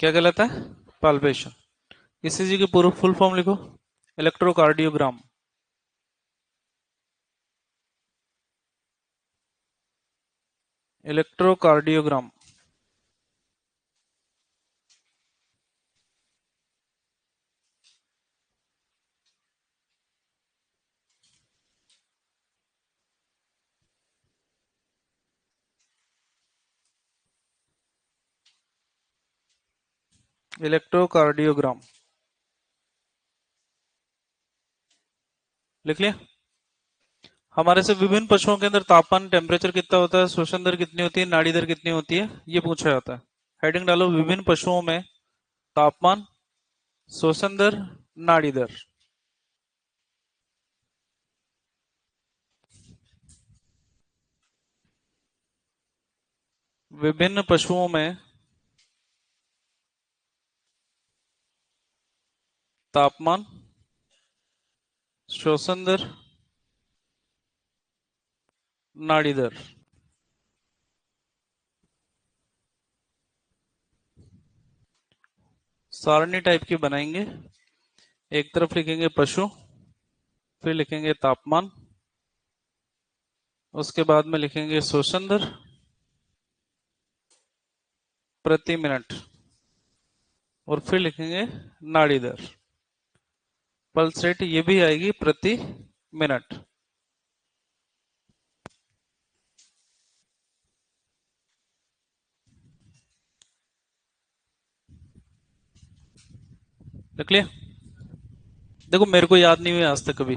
क्या गलत है? पाल्पेशन। ईसीजी की पूर्ण फुल फॉर्म लिखो। इलेक्ट्रोकार्डियोग्राम। इलेक्ट्रोकार्डियोग्राम। इलेक्ट्रोकार्डियोग्राम लिख लिया। हमारे से विभिन्न पशुओं के अंदर तापमान टेम्परेचर कितना होता है, श्वसन दर कितनी होती है, नाड़ी दर कितनी होती है, ये पूछा जाता है। हेडिंग डालो विभिन्न पशुओं में तापमान, श्वसन दर, नाड़ी दर। विभिन्न पशुओं में तापमान, श्वसन दर, नाड़ी दर। सारणी टाइप की बनाएंगे। एक तरफ लिखेंगे पशु, फिर लिखेंगे तापमान, उसके बाद में लिखेंगे श्वसन दर प्रति मिनट, और फिर लिखेंगे नाड़ी दर। पल्स रेट ये भी आएगी प्रति मिनट। लिख लिया। देखो मेरे को याद नहीं हुई आज तक कभी,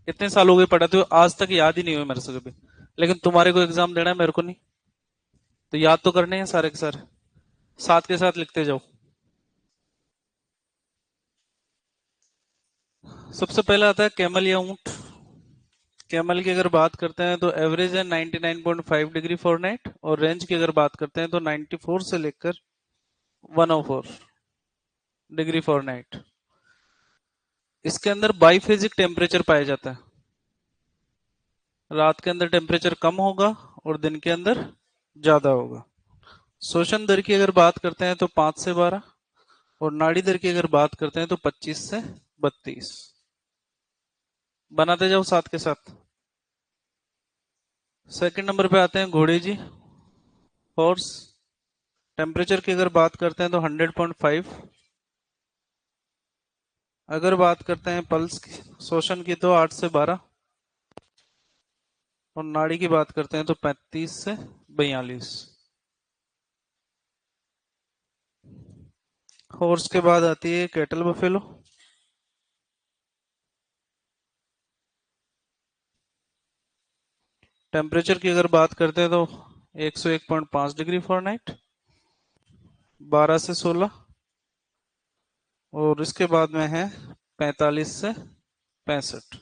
इतने साल हो गए पढ़ाते हुए, आज तक याद ही नहीं हुआ मेरे से कभी। लेकिन तुम्हारे को एग्जाम देना है, मेरे को नहीं, तो याद तो करने हैं सारे के सारे, साथ के साथ लिखते जाओ। सबसे पहले आता है कैमल या ऊंट। कैमल की अगर बात करते हैं तो एवरेज है 99.5 डिग्री फॉरेनहाइट, और रेंज की अगर बात करते हैं तो 94 से लेकर 104 डिग्री फॉरेनहाइट। इसके अंदर बाइफेजिक टेम्परेचर पाया जाता है। रात के अंदर टेम्परेचर कम होगा और दिन के अंदर ज्यादा होगा। शोषण दर की अगर बात करते हैं तो 5 से 12, और नाड़ी दर की अगर बात करते हैं तो 25 से 32। बनाते जाओ साथ के साथ। सेकंड नंबर पे आते हैं घोड़े जी, हॉर्स। टेम्परेचर की अगर बात करते हैं तो 100.5। अगर बात करते हैं पल्स की, शोषण की, तो 8 से 12, और नाड़ी की बात करते हैं तो 35 से 42। हॉर्स के बाद आती है कैटल बफेलो। टेम्परेचर की अगर बात करते हैं तो 101.5 डिग्री फॉरेनहाइट, 12 से 16, और इसके बाद में है 45 से 65।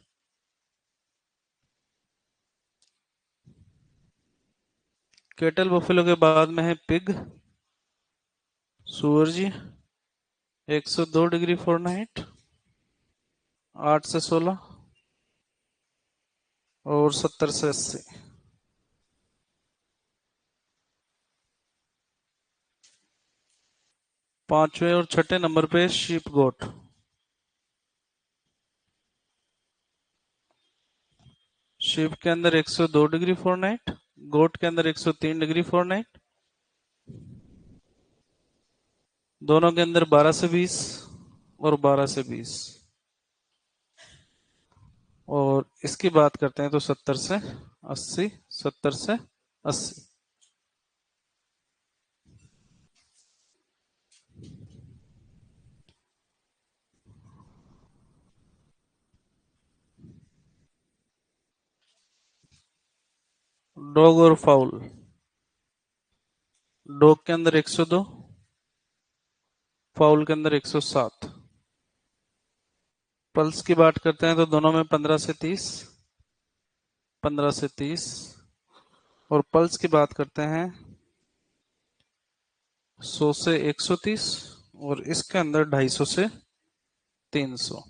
केटल बफेलो के बाद में है पिग, सुअर जी, 102 डिग्री फॉरेनहाइट, 8 से 16, और 70 से 80। पांचवें और छठे नंबर पे शीप गोट। शीप के अंदर 102 डिग्री फॉरेनहाइट, गोट के अंदर 103 डिग्री फॉरेनहाइट, दोनों के अंदर 12 से 20 और 12 से 20। और इसकी बात करते हैं तो 70 से 80, 70 से 80। डॉग और फाउल। डॉग के अंदर 102, फाउल के अंदर 107। पल्स की बात करते हैं तो दोनों में 15 से 30, 15 से 30, और पल्स की बात करते हैं 100 से 130, और इसके अंदर 250 से 300।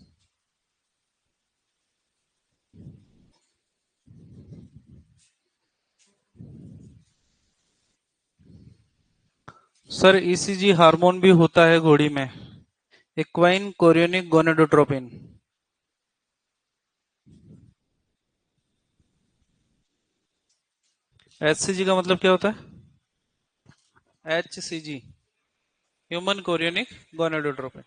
सर ईसीजी हार्मोन भी होता है घोड़ी में, इक्वाइन कोरियोनिक गोनेडोट्रोपिन। एचसीजी का मतलब क्या होता है? HCG, human chorionic gonadotropin.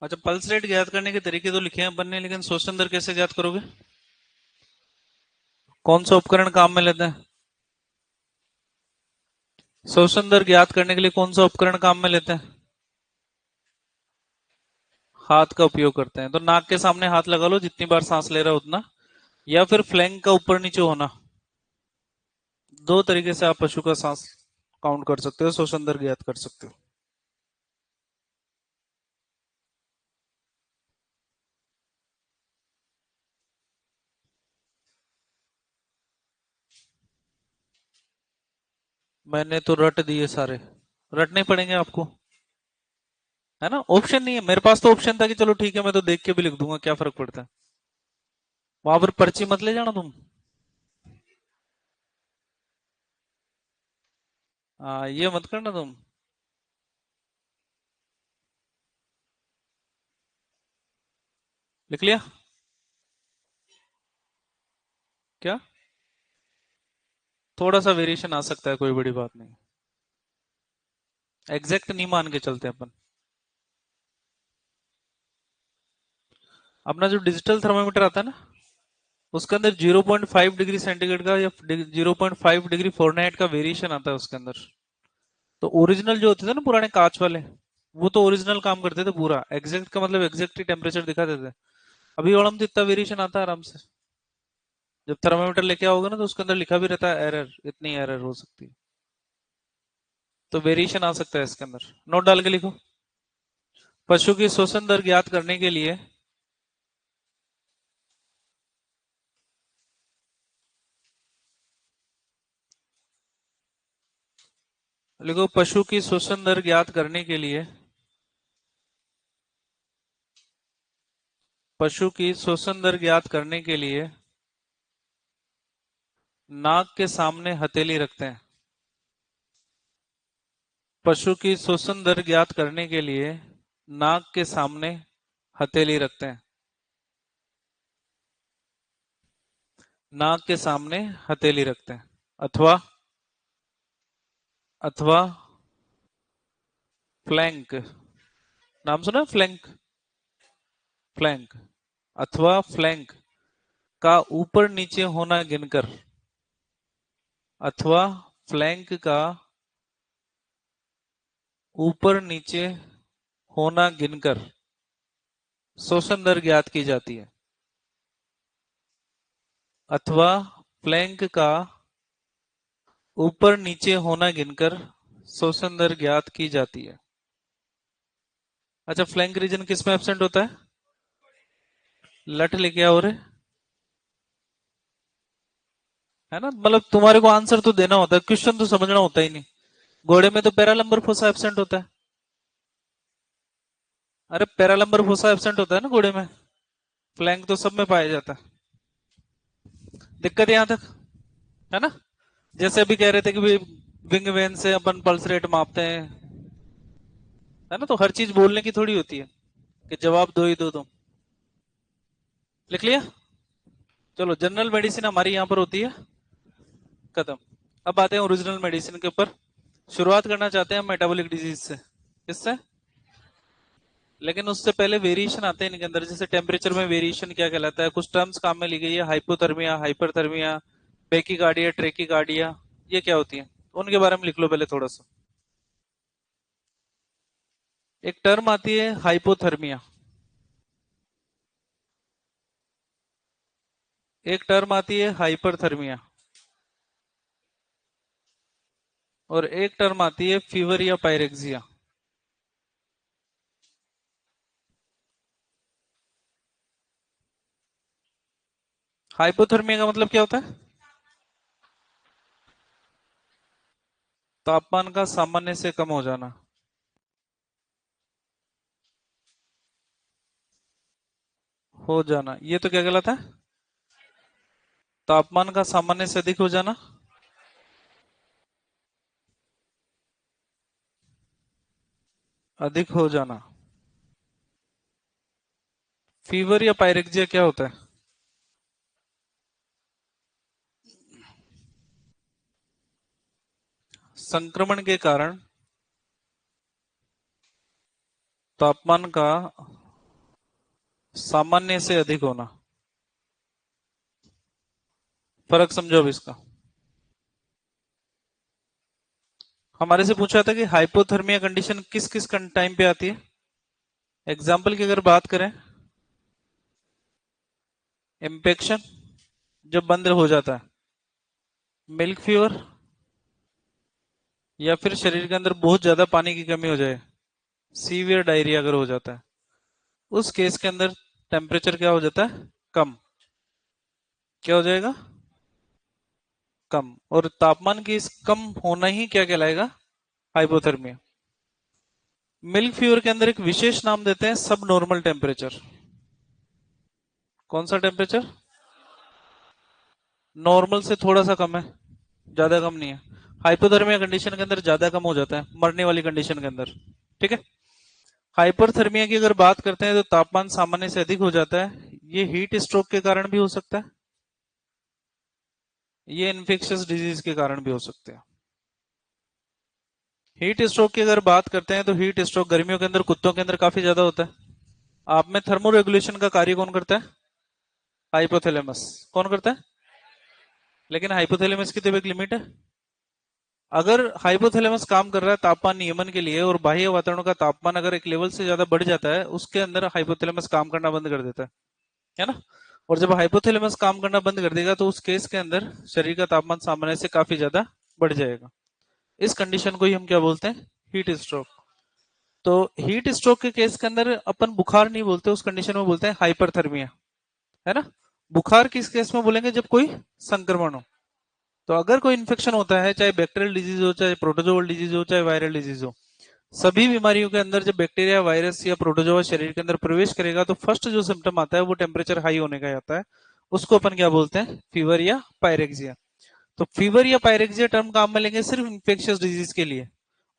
अच्छा, पल्स रेट ज्ञात करने के तरीके तो लिखे हैं अपन ने, लेकिन श्वसन दर कैसे ज्ञात करोगे? कौन सा उपकरण काम में लेते हैं? श्वसन दर ज्ञात करने के लिए कौन सा उपकरण काम में लेते हैं? हाथ का उपयोग करते हैं। तो नाक के सामने हाथ लगा लो, जितनी बार सांस ले रहा हो उतना, या फिर फ्लैंक का ऊपर नीचे होना। दो तरीके से आप पशु का सांस काउंट कर सकते हो, श्वसन दर ज्ञात कर सकते हो। मैंने तो रट दिए सारे, रटने पड़ेंगे आपको, है ना? ऑप्शन नहीं है मेरे पास, तो ऑप्शन था कि चलो ठीक है मैं तो देख के भी लिख दूंगा, क्या फर्क पड़ता है। वहां पर पर्ची मत ले जाना तुम। ये मत करना तुम। लिख लिया? क्या? थोड़ा सा वेरिएशन आ सकता है, कोई बड़ी बात नहीं, एग्जैक्ट नहीं मान के चलते अपन। अपना जो डिजिटल थर्मामीटर आता है ना, उसके अंदर 0.5 डिग्री सेंटीग्रेड का या 0.5 डिग्री फ़ारेनहाइट का वेरिएशन आता है उसके अंदर। तो ओरिजिनल जो होते थे ना पुराने कांच वाले, वो तो ओरिजिनल काम करते थे पूरा एग्जैक्ट का, मतलब एग्जैक्ट ही टेम्परेचर दिखाते थे। अभी वाला में तो इतना वेरिएशन आता है आराम से। जब थर्मामीटर लेके आओगे ना तो उसके अंदर लिखा भी रहता है एरर, इतनी एरर हो सकती है। तो वेरिएशन आ सकता है इसके अंदर, नोट डाल के लिखो। पशु की श्वसन दर ज्ञात करने के लिए लिखो, पशु की श्वसन दर ज्ञात करने के लिए, पशु की श्वसन दर ज्ञात करने के लिए नाक के सामने हथेली रखते हैं। पशु की श्वसन दर ज्ञात करने के लिए नाक के सामने हथेली रखते हैं। नाक के सामने हथेली रखते हैं, अथवा अथवा फ्लैंक, नाम सुना फ्लैंक? फ्लैंक अथवा फ्लैंक का ऊपर नीचे होना गिनकर, अथवा फ्लैंक का ऊपर नीचे होना गिनकर श्वसन दर ज्ञात की जाती है। अथवा फ्लैंक का ऊपर नीचे होना गिनकर श्वसन दर ज्ञात की जाती है। अच्छा, फ्लैंक रीजन किस में एब्सेंट होता है? लट लेके आओ रे, है ना? मतलब तुम्हारे को आंसर तो देना होता है, क्वेश्चन तो समझना होता ही नहीं। घोड़े में तो पैरालंबर फोसा एब्सेंट होता है। अरे पैरालंबर फोसा एब्सेंट होता है ना घोड़े में, फ्लैंक तो सब में पाया जाता है। दिक्कत यहां तक, है ना? जैसे अभी कह रहे थे कि भाई विंग वैन से अपन पल्स रेट मापते हैं, है ना? तो हर चीज बोलने की थोड़ी होती है कि जवाब दो ही दो तुम। लिख लिया? चलो, जनरल मेडिसिन हमारी यहाँ पर होती है खत्म। अब आते हैं ओरिजिनल मेडिसिन के ऊपर। शुरुआत करना चाहते हैं मेटाबॉलिक डिजीज से। किससे? लेकिन उससे पहले वेरिएशन आते हैं इनके अंदर। जैसे टेम्परेचर में वेरिएशन क्या कहलाता है, कुछ टर्म्स काम में ली गई है, हाइपोथर्मिया, हाइपरथर्मिया, बेकीकार्डिया, ट्रेकीकार्डिया। ये क्या होती है, उनके बारे में लिख लो पहले थोड़ा सा। एक टर्म आती है हाइपोथर्मिया, एक टर्म आती है हाइपरथर्मिया, और एक टर्म आती है फीवर या पायरेक्सिया। हाइपोथर्मिया का मतलब क्या होता है? तापमान का सामान्य से कम हो जाना। हो जाना, ये तो क्या कहलाता है? तापमान का सामान्य से अधिक हो जाना। अधिक हो जाना। फीवर या पायरेक्सिया क्या होता है? संक्रमण के कारण तापमान का सामान्य से अधिक होना। फर्क समझो अब इसका। हमारे से पूछा था कि हाइपोथर्मिया कंडीशन किस किस टाइम पे आती है। एग्जाम्पल की अगर बात करें, इम्पेक्शन, जब बंद हो जाता है, मिल्क फीवर, या फिर शरीर के अंदर बहुत ज्यादा पानी की कमी हो जाए, सीवियर डायरिया अगर हो जाता है, उस केस के अंदर टेम्परेचर क्या हो जाता है? कम। क्या हो जाएगा? कम। और तापमान की इस कम होना ही क्या कहलाएगा? हाइपोथर्मिया। मिल्क फीवर के अंदर एक विशेष नाम देते हैं सब नॉर्मल टेम्परेचर। कौन सा टेम्परेचर? नॉर्मल से थोड़ा सा कम है, ज्यादा कम नहीं है। हाइपोथर्मिया कंडीशन के अंदर ज्यादा कम हो जाता है, मरने वाली कंडीशन के अंदर। ठीक है। हाइपरथर्मिया की अगर बात करते हैं तो तापमान सामान्य से अधिक हो जाता है। ये हीट स्ट्रोक के कारण भी हो सकता है, ये इन्फेक्शियस डिजीज के कारण भी हो सकते हैं। हीट स्ट्रोक की अगर बात करते हैं तो हीट स्ट्रोक गर्मियों के अंदर कुत्तों के अंदर काफी ज्यादा होता है। आप में थर्मो रेगुलेशन का कार्य कौन करता है? हाइपोथैलेमस। कौन करता है? लेकिन हाइपोथैलेमस की तो एक लिमिट है। अगर हाइपोथैलेमस काम कर रहा है तापमान नियमन के लिए, और बाह्य वातावरण का तापमान अगर एक लेवल से ज्यादा बढ़ जाता है, उसके अंदर हाइपोथैलेमस काम करना बंद कर देता है ना? और जब हाइपोथैलेमस काम करना बंद कर देगा तो उस केस के अंदर शरीर का तापमान सामान्य से काफी ज्यादा बढ़ जाएगा। इस कंडीशन को ही हम क्या बोलते हैं? Heat stroke. तो हीट स्ट्रोक के केस के अंदर अपन बुखार नहीं बोलते, उस कंडीशन में बोलते हैं हाइपरथर्मिया, है ना? बुखार किस केस में बोलेंगे? जब कोई संक्रमण हो। तो अगर कोई इन्फेक्शन होता है, चाहे बैक्टीरियल डिजीज हो, चाहे प्रोटोजोअल डिजीज हो, चाहे वायरल डिजीज हो, सभी बीमारियों के अंदर जब बैक्टीरिया, वायरस या प्रोटोजोआ शरीर के अंदर प्रवेश करेगा तो फर्स्ट जो सिम्टम आता है वो टेम्परेचर हाई होने का आता है। उसको अपन क्या बोलते हैं? फीवर या पायरेक्सिया। तो फीवर या पायरेक्सिया टर्म काम में लेंगे सिर्फ इंफेक्शियस डिजीज के लिए,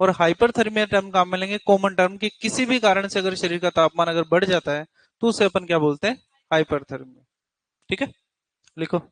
और हाइपरथर्मिया टर्म काम में लेंगे कॉमन टर्म की, किसी भी कारण से अगर शरीर का तापमान अगर बढ़ जाता है तो उसे अपन क्या बोलते हैं? हाइपरथर्मिया। ठीक है, लिखो।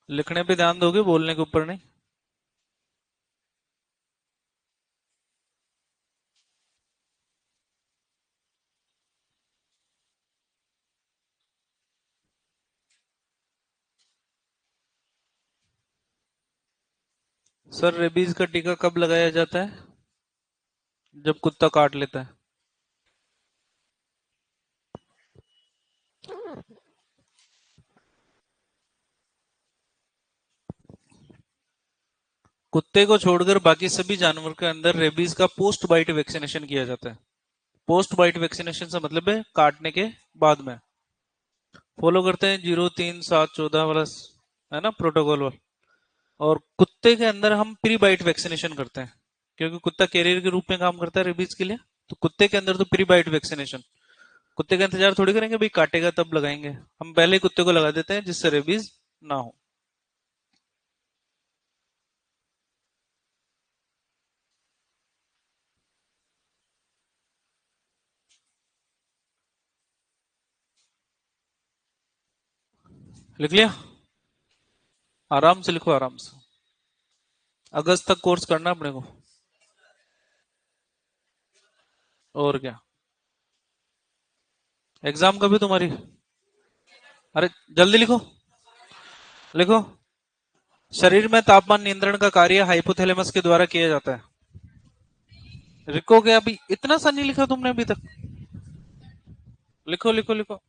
लिखने पे ध्यान दोगे, बोलने के ऊपर नहीं। सर रेबीज का टीका कब लगाया जाता है? जब कुत्ता काट लेता है। कुत्ते को छोड़कर बाकी सभी जानवर के अंदर रेबीज का पोस्ट बाइट वैक्सीनेशन किया जाता है। पोस्ट बाइट वैक्सीनेशन से मतलब है काटने के बाद में। फॉलो करते हैं 0, 3, 7, 14 वाला, है ना, प्रोटोकॉल वाला। और कुत्ते के अंदर हम प्री बाइट वैक्सीनेशन करते हैं, क्योंकि कुत्ता कैरियर के रूप में काम करता है रेबीज के लिए। तो कुत्ते के अंदर तो प्री बाइट वैक्सीनेशन, कुत्ते का इंतजार थोड़ी करेंगे भाई काटेगा तब लगाएंगे, हम पहले ही कुत्ते को लगा देते हैं जिससे रेबीज ना हो। लिख लिया? आराम से लिखो, आराम से। अगस्त तक कोर्स करना अपने को। और क्या। एग्जाम कभी तुम्हारी? अरे जल्दी लिखो। लिखो। शरीर में तापमान नियंत्रण का कार्य हाइपोथैलेमस के द्वारा किया जाता है। लिखोगे अभी? इतना सा नहीं लिखा तुमने अभी तक? लिखो लिखो लिखो।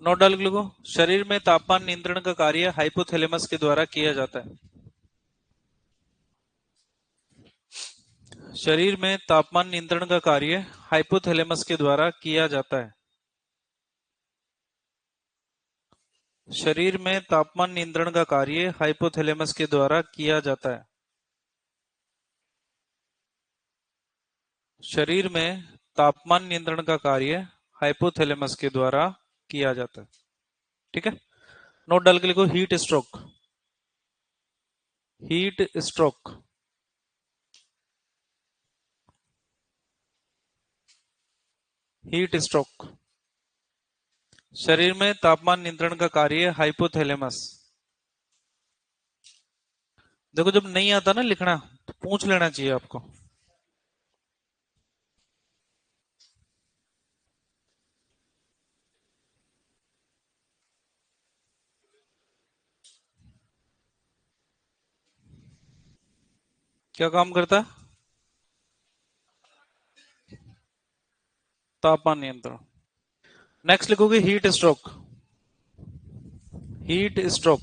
नोट डाल के लिखो। शरीर में तापमान नियंत्रण का कार्य हाइपोथैलेमस के द्वारा किया जाता है। शरीर में तापमान नियंत्रण का कार्य हाइपोथैलेमस के द्वारा किया जाता है। शरीर में तापमान नियंत्रण का कार्य हाइपोथैलेमस के द्वारा किया जाता है। शरीर में तापमान नियंत्रण का कार्य हाइपोथैलेमस के द्वारा किया जाता है। ठीक है। नोट डाल के लिखो heat stroke. Heat stroke. Heat stroke. शरीर में तापमान नियंत्रण का कार्य हाइपोथैलेमस। देखो जब नहीं आता ना लिखना तो पूछ लेना चाहिए आपको। क्या काम करता है? तापमान नियंत्रण। नेक्स्ट लिखोगे हीट स्ट्रोक। Heat stroke.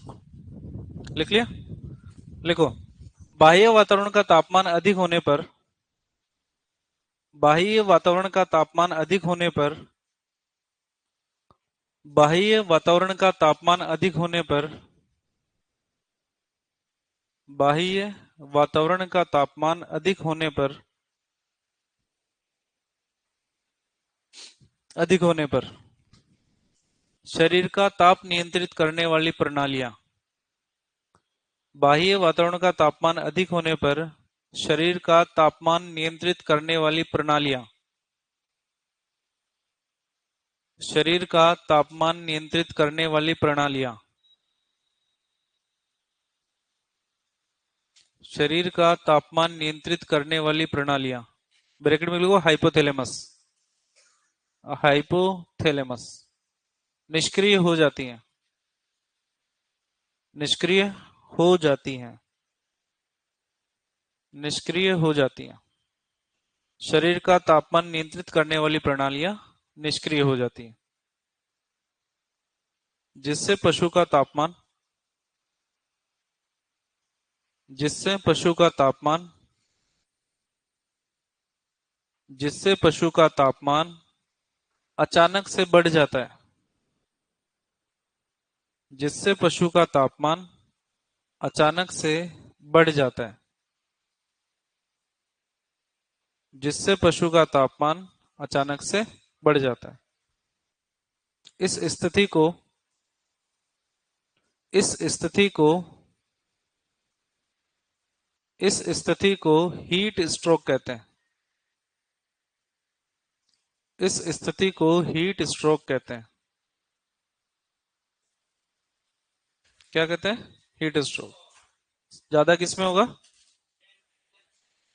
लिख लिया? लिखो। बाह्य वातावरण का तापमान अधिक होने पर, बाह्य वातावरण का तापमान अधिक होने पर, बाह्य वातावरण का तापमान अधिक होने पर, बाह्य वातावरण का तापमान अधिक होने पर, अधिक होने पर शरीर का ताप नियंत्रित करने वाली प्रणालियां। बाह्य वातावरण का तापमान अधिक होने पर शरीर का तापमान नियंत्रित करने वाली प्रणालियां। शरीर का तापमान नियंत्रित करने वाली प्रणालियां। शरीर का तापमान नियंत्रित करने वाली प्रणालियां। ब्रैकेट में लिखो हाइपोथैलेमस। हाइपोथैलेमस। निष्क्रिय हो जाती हैं। निष्क्रिय हो जाती हैं। निष्क्रिय हो जाती हैं। शरीर का तापमान नियंत्रित करने वाली प्रणालियां निष्क्रिय हो जाती हैं, जिससे पशु का तापमान, जिससे पशु का तापमान, जिससे पशु का तापमान अचानक से बढ़ जाता है। जिससे पशु का तापमान अचानक से बढ़ जाता है। जिससे पशु का तापमान अचानक से बढ़ जाता है। इस स्थिति को, इस स्थिति को इस स्थिति को हीट स्ट्रोक कहते हैं। इस स्थिति को हीट स्ट्रोक कहते हैं। क्या कहते हैं? Heat stroke. ज्यादा किसमें होगा?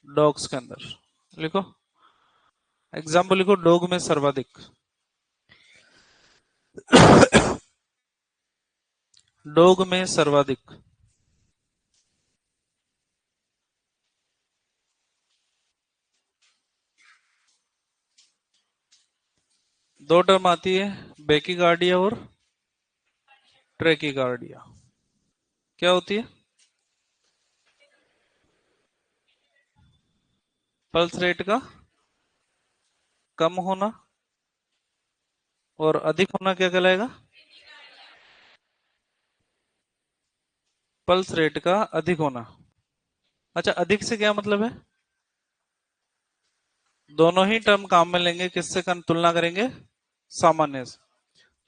डॉग्स के अंदर। लिखो, एग्जाम्पल लिखो, डॉग में सर्वाधिक। डॉग में सर्वाधिक। दो टर्म आती है, बेकीगार्डिया और ट्रेकीगार्डिया। क्या होती है? पल्स रेट का कम होना और अधिक होना क्या कहलाएगा? पल्स रेट का अधिक होना। अच्छा, अधिक से क्या मतलब है? दोनों ही टर्म काम में लेंगे, किससे तुलना करेंगे? सामान्य से।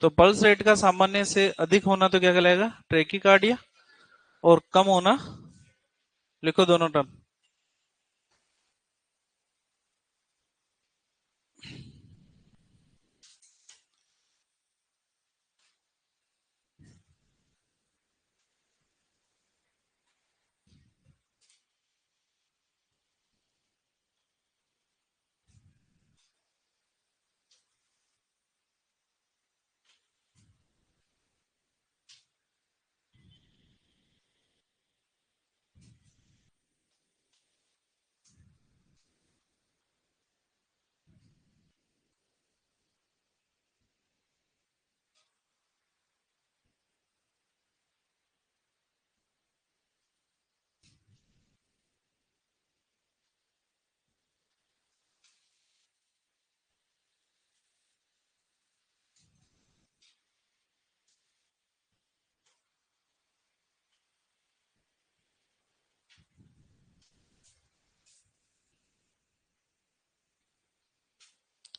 तो पल्स रेट का सामान्य से अधिक होना तो क्या कहलाएगा? ट्रेकीकार्डिया। और कम होना, लिखो दोनों टर्म।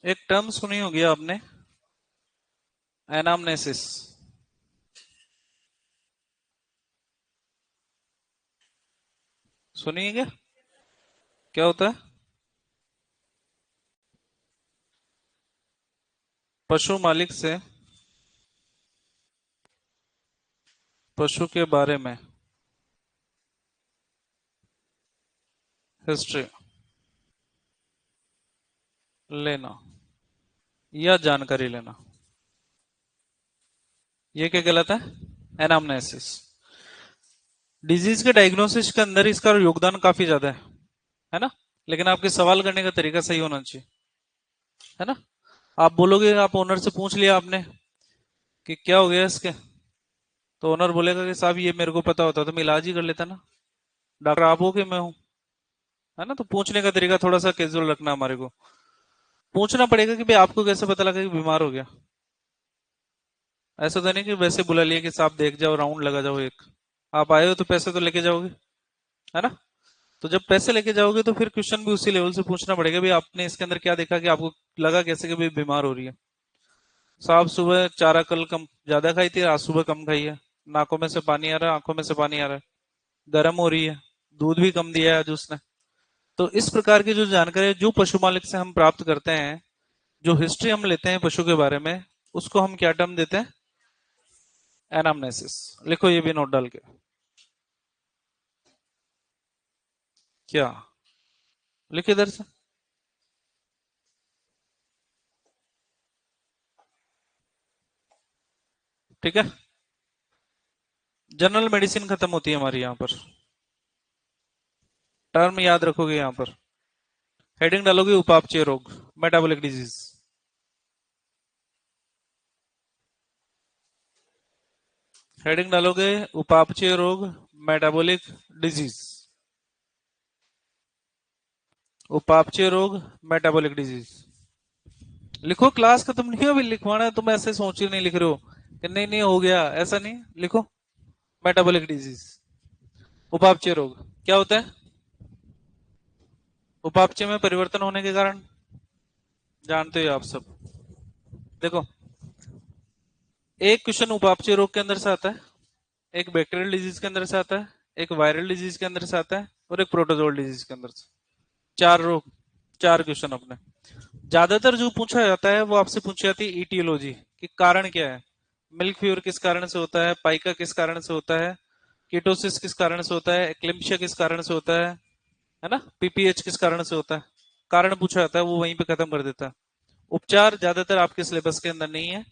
एक टर्म सुनी होगी आपने, एनामनेसिस। सुनिए क्या? क्या होता है? पशु मालिक से पशु के बारे में हिस्ट्री लेना या जानकारी लेना, ये क्या कहलाता है? एनामनेसिस। डिजीज के डायग्नोसिस के अंदर इसका योगदान काफी ज्यादा है ना? लेकिन आपके सवाल करने का तरीका सही होना चाहिए, है ना? आप बोलोगे, आप ओनर से पूछ लिया आपने कि क्या हो गया इसके, तो ओनर बोलेगा कि साहब ये मेरे को पता होता तो मैं इलाज ही कर लेता ना, डॉक्टर आप हो कि मैं हूं? है ना? तो पूछने का तरीका थोड़ा सा कैजुअल रखना, हमारे को पूछना पड़ेगा कि भाई आपको कैसे पता लगा कि बीमार हो गया। ऐसा तो नहीं कि वैसे बुला लिया कि साहब देख जाओ, राउंड लगा जाओ एक। आप आए हो तो पैसे तो लेके जाओगे, है ना? तो जब पैसे लेके जाओगे तो फिर क्वेश्चन भी उसी लेवल से पूछना पड़ेगा, भाई आपने इसके अंदर क्या देखा कि आपको लगा कैसे कि भाई बीमार हो रही है। साहब सुबह चारा कल कम ज्यादा खाई थी, आज सुबह कम खाई है, नाकों में से पानी आ रहा है, आंखों में से पानी आ रहा है, गर्म हो रही है, दूध भी कम दिया है आज उसने। तो इस प्रकार की जो जानकारी जो पशु मालिक से हम प्राप्त करते हैं, जो हिस्ट्री हम लेते हैं पशु के बारे में, उसको हम क्या टर्म देते हैं? एनामनेसिस। लिखो ये भी नोट डाल के। क्या? लिखिए इधर से। ठीक है, जनरल मेडिसिन खत्म होती है हमारी यहाँ पर। टर्म याद रखोगे यहाँ पर, हेडिंग डालोगे उपापचय रोग, मेटाबॉलिक डिजीज। हेडिंग डालोगे उपापचय रोग, मेटाबॉलिक डिजीज। उपापचय रोग, मेटाबॉलिक डिजीज। लिखो, क्लास खत्म नहीं हो अभी, लिखवाना है। तुम ऐसे सोच ही नहीं लिख रहे हो कि नहीं नहीं हो गया, ऐसा नहीं। लिखो, मेटाबॉलिक डिजीज, उपापचय रोग। क्या होता है? उपापचय में परिवर्तन होने के कारण, जानते हो आप सब। देखो, एक क्वेश्चन उपापचय रोग के अंदर से आता है, एक बैक्टीरियल डिजीज के अंदर से आता है, एक वायरल डिजीज के अंदर से आता है, और एक प्रोटोजोल डिजीज के अंदर से। चार रोग, चार क्वेश्चन अपने। ज्यादातर जो पूछा जाता है वो आपसे पूछी जाती है ईटियोलॉजी, कि कारण क्या है, मिल्क फीवर किस कारण से होता है, पाइका किस कारण से होता है, कीटोसिस किस कारण से होता है, एक्लिम्शिया किस कारण से होता है ना, पीपीएच किस कारण से होता है। कारण पूछा जाता है, वो वहीं पे खत्म कर देता है। उपचार ज्यादातर आपके सिलेबस के अंदर नहीं है।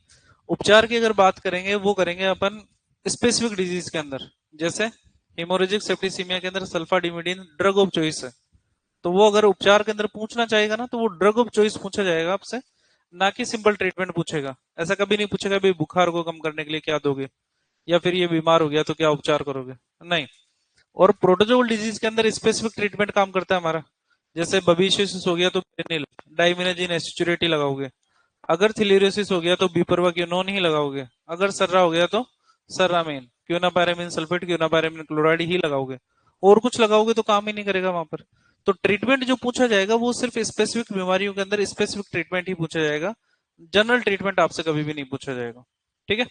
उपचार की अगर बात करेंगे वो करेंगे अपन स्पेसिफिक डिजीज के अंदर, जैसे हेमोरेजिक सेप्टिसीमिया के अंदर सल्फाडिमिडीन ड्रग ऑफ चॉइस है, तो वो अगर उपचार के अंदर पूछना चाहेगा ना, तो वो ड्रग ऑफ चॉइस पूछा जाएगा आपसे, ना कि सिंपल ट्रीटमेंट पूछेगा। ऐसा कभी नहीं पूछेगा भाई बुखार को कम करने के लिए क्या दोगे, या फिर ये बीमार हो गया तो क्या उपचार करोगे, नहीं। और प्रोटोजोल डिजीज के अंदर स्पेसिफिक ट्रीटमेंट काम करता है हमारा, जैसे बबीशियसिस हो गया तो पेनिल डाइमिनाजिन एसिचुरेटी लगाओगे, अगर थिलेरियोसिस हो गया तो बीपरवा क्यूनोन ही लगाओगे, अगर सर्रा हो गया तो सर्रामीन क्यूनापायरामीन सल्फेट क्यूनापायरामीन क्लोराइड ही लगाओगे, और कुछ लगाओगे तो काम ही नहीं करेगा वहां पर। तो ट्रीटमेंट जो पूछा जाएगा वो सिर्फ स्पेसिफिक बीमारियों के अंदर स्पेसिफिक ट्रीटमेंट ही पूछा जाएगा, जनरल ट्रीटमेंट आपसे कभी भी नहीं पूछा जाएगा। ठीक है।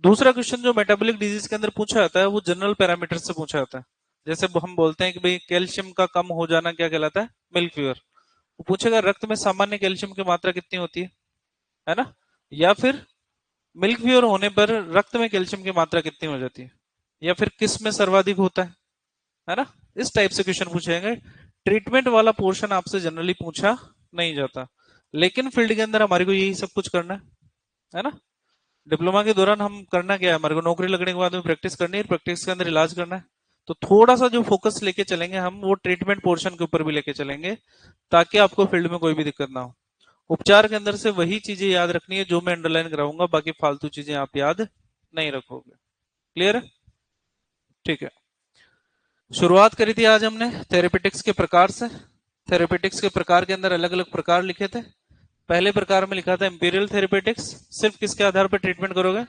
दूसरा क्वेश्चन जो मेटाबॉलिक डिजीज के अंदर पूछा जाता है वो जनरल पैरामीटर से पूछा जाता है, जैसे हम बोलते हैं कि भाई कैल्शियम का कम हो जाना क्या कहलाता है, मिल्क फीवर। वो पूछेगा रक्त में सामान्य कैल्शियम की मात्रा कितनी होती है ना, या फिर मिल्क फीवर होने पर रक्त में कैल्शियम की मात्रा कितनी हो जाती है, या फिर किस में सर्वाधिक होता है ना। इस टाइप से क्वेश्चन पूछेंगे। ट्रीटमेंट वाला पोर्शन आपसे जनरली पूछा नहीं जाता, लेकिन फील्ड के अंदर हमारे को यही सब कुछ करना है ना। डिप्लोमा के दौरान हम करना क्या है, हमारे को नौकरी लगने के बाद में प्रैक्टिस करनी है, प्रैक्टिस के अंदर इलाज करना है। तो थोड़ा सा जो फोकस लेके चलेंगे हम वो ट्रीटमेंट पोर्शन के ऊपर भी लेके चलेंगे, ताकि आपको फील्ड में कोई भी दिक्कत ना हो। उपचार के अंदर से वही चीजें याद रखनी है जो मैं अंडरलाइन कराऊंगा, बाकी फालतू चीजें आप याद नहीं रखोगे। क्लियर है? ठीक है। शुरुआत करी थी आज हमने थेरेपेटिक्स के प्रकार से। थेरेपेटिक्स के प्रकार के अंदर अलग अलग प्रकार लिखे थे। पहले प्रकार में लिखा था इंपीरियल थेरेपेटिक्स, सिर्फ किसके आधार पर ट्रीटमेंट करोगे,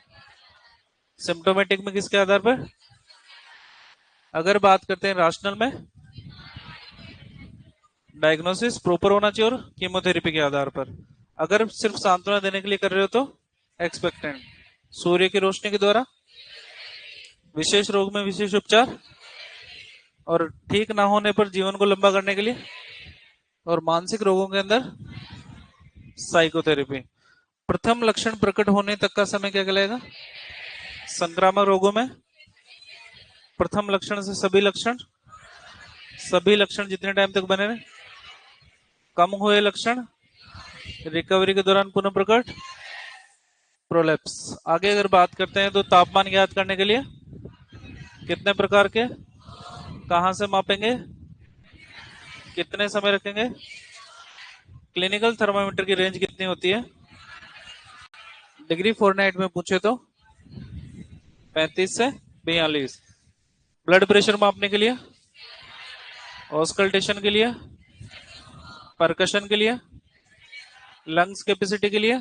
सिम्टोमेटिक में किसके आधार पर। अगर बात करते हैं राशनल में, डायग्नोसिस प्रॉपर होना चाहिए और कीमोथेरेपी के आधार पर। अगर सिर्फ सांत्वना देने के लिए कर रहे हो तो एक्सपेक्टेंट, सूर्य की रोशनी के द्वारा, विशेष रोग में विशेष उपचार, और ठीक ना होने पर जीवन को लंबा करने के लिए, और मानसिक रोगों के अंदर साइकोथेरेपी। प्रथम लक्षण प्रकट होने तक का समय क्या कहलाएगा, संक्रामक रोगों में प्रथम लक्षण से सभी लक्षण जितने टाइम तक बने रहे, कम हुए लक्षण रिकवरी के दौरान पुनः प्रकट, प्रोलेप्स। आगे अगर बात करते हैं तो तापमान ज्ञात करने के लिए कितने प्रकार के, कहां से मापेंगे, कितने समय रखेंगे, क्लिनिकल थर्मामीटर की रेंज कितनी होती है, डिग्री फॉरेनहाइट में पूछे तो 35 से 42। ब्लड प्रेशर मापने के लिए, ऑस्कल्टेशन के लिए, परकशन के लिए, लंग्स कैपेसिटी के लिए,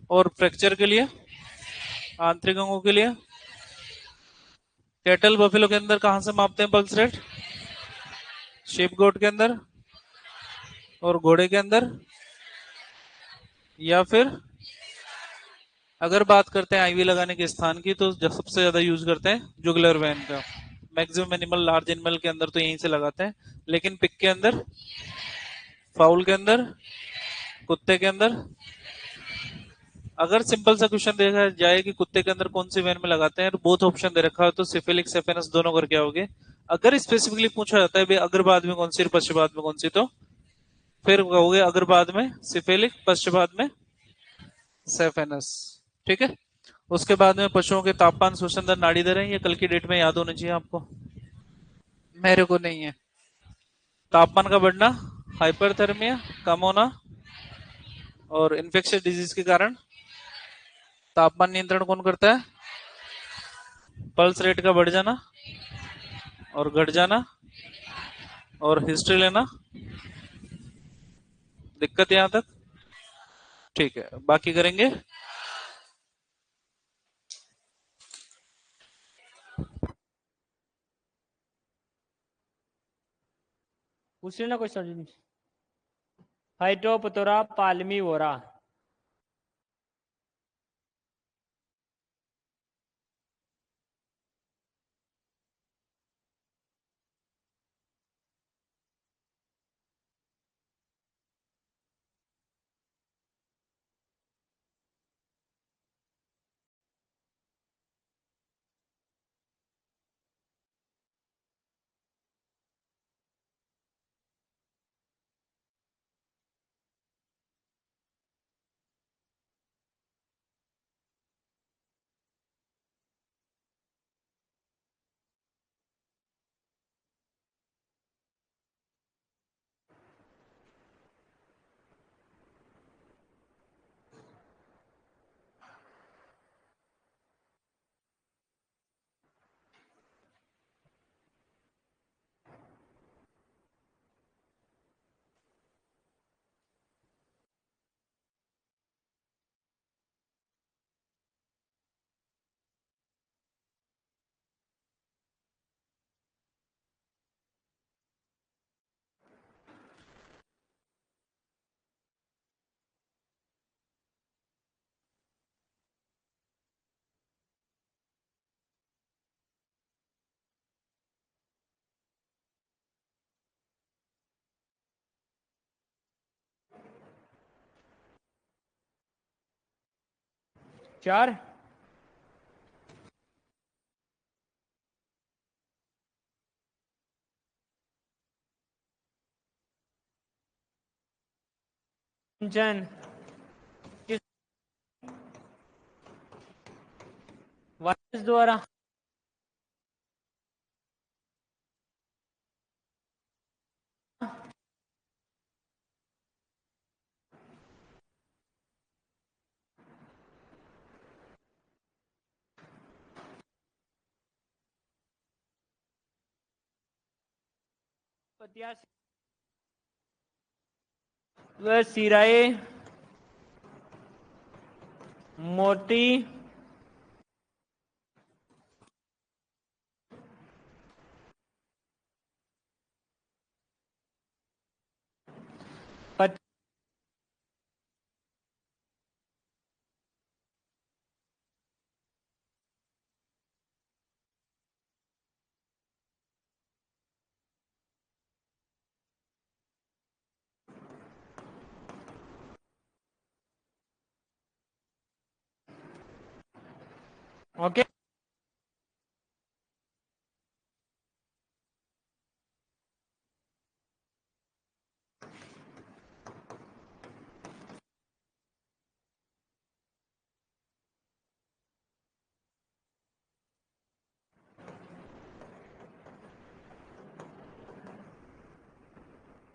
और फ्रैक्चर के लिए, आंतरिक अंगों के लिए। कैटल बफेलो के अंदर कहां से मापते हैं पल्स रेट, शेप गोट के अंदर और घोड़े के अंदर, या फिर अगर बात करते हैं आईवी लगाने के स्थान की तो सबसे ज्यादा यूज करते हैं जुगलर वेन का। मैक्सिमम एनिमल लार्ज एनिमल के अंदर तो यहीं से लगाते हैं, लेकिन पिग के अंदर, फाउल के अंदर, कुत्ते के अंदर। अगर सिंपल सा क्वेश्चन देखा जाए कि कुत्ते के अंदर कौन सी वेन में लगाते हैं, बोथ ऑप्शन दे रखा है तो सिफिलिक सेफेनस दोनों करके आओगे। अगर स्पेसिफिकली पूछा जाता है भाई अग्रभाग में कौन सी और पश्चिमाद में कौन सी, तो फिर कहोगे अग्रभाग में सिफिलिक, पश्चिमाद में सेफेनस। ठीक है। उसके बाद में पशुओं के तापमान शोषण दर नाड़ी दर है, ये कल की डेट में याद होनी चाहिए आपको, मेरे को नहीं है। तापमान का बढ़ना, हाइपरथर्मिया कम होना, और इन्फेक्शियस डिजीज के कारण तापमान नियंत्रण कौन करता है, पल्स रेट का बढ़ जाना और घट जाना, और हिस्ट्री लेना। दिक्कत यहां तक? ठीक है, बाकी करेंगे। पूछ लेना क्वेश्चन। हाइड्रोपतोरा पाल्मीवोरा। 4। सिंचन किस वायरस द्वारा? पतिया व सिराए मोती पत, ओके।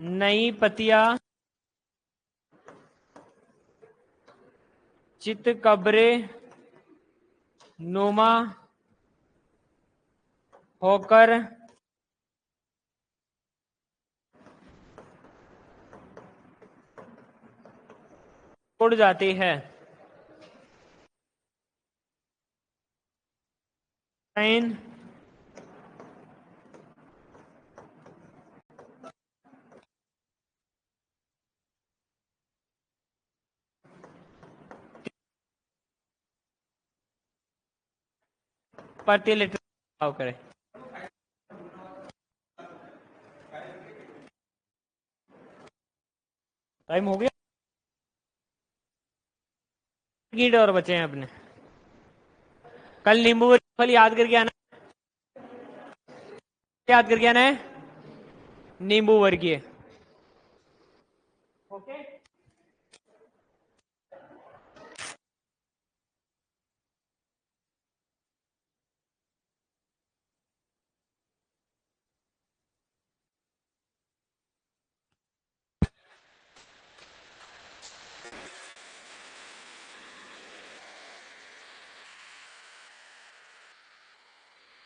नई पतिया चित कब्रे नुमा होकर उड़ जाती है। साइन प्रति लीटर भाव करें। टाइम हो गया। कीट और बचे हैं अपने। कल नींबू फल याद करके आना, याद करके आना है नींबू वर्गीय।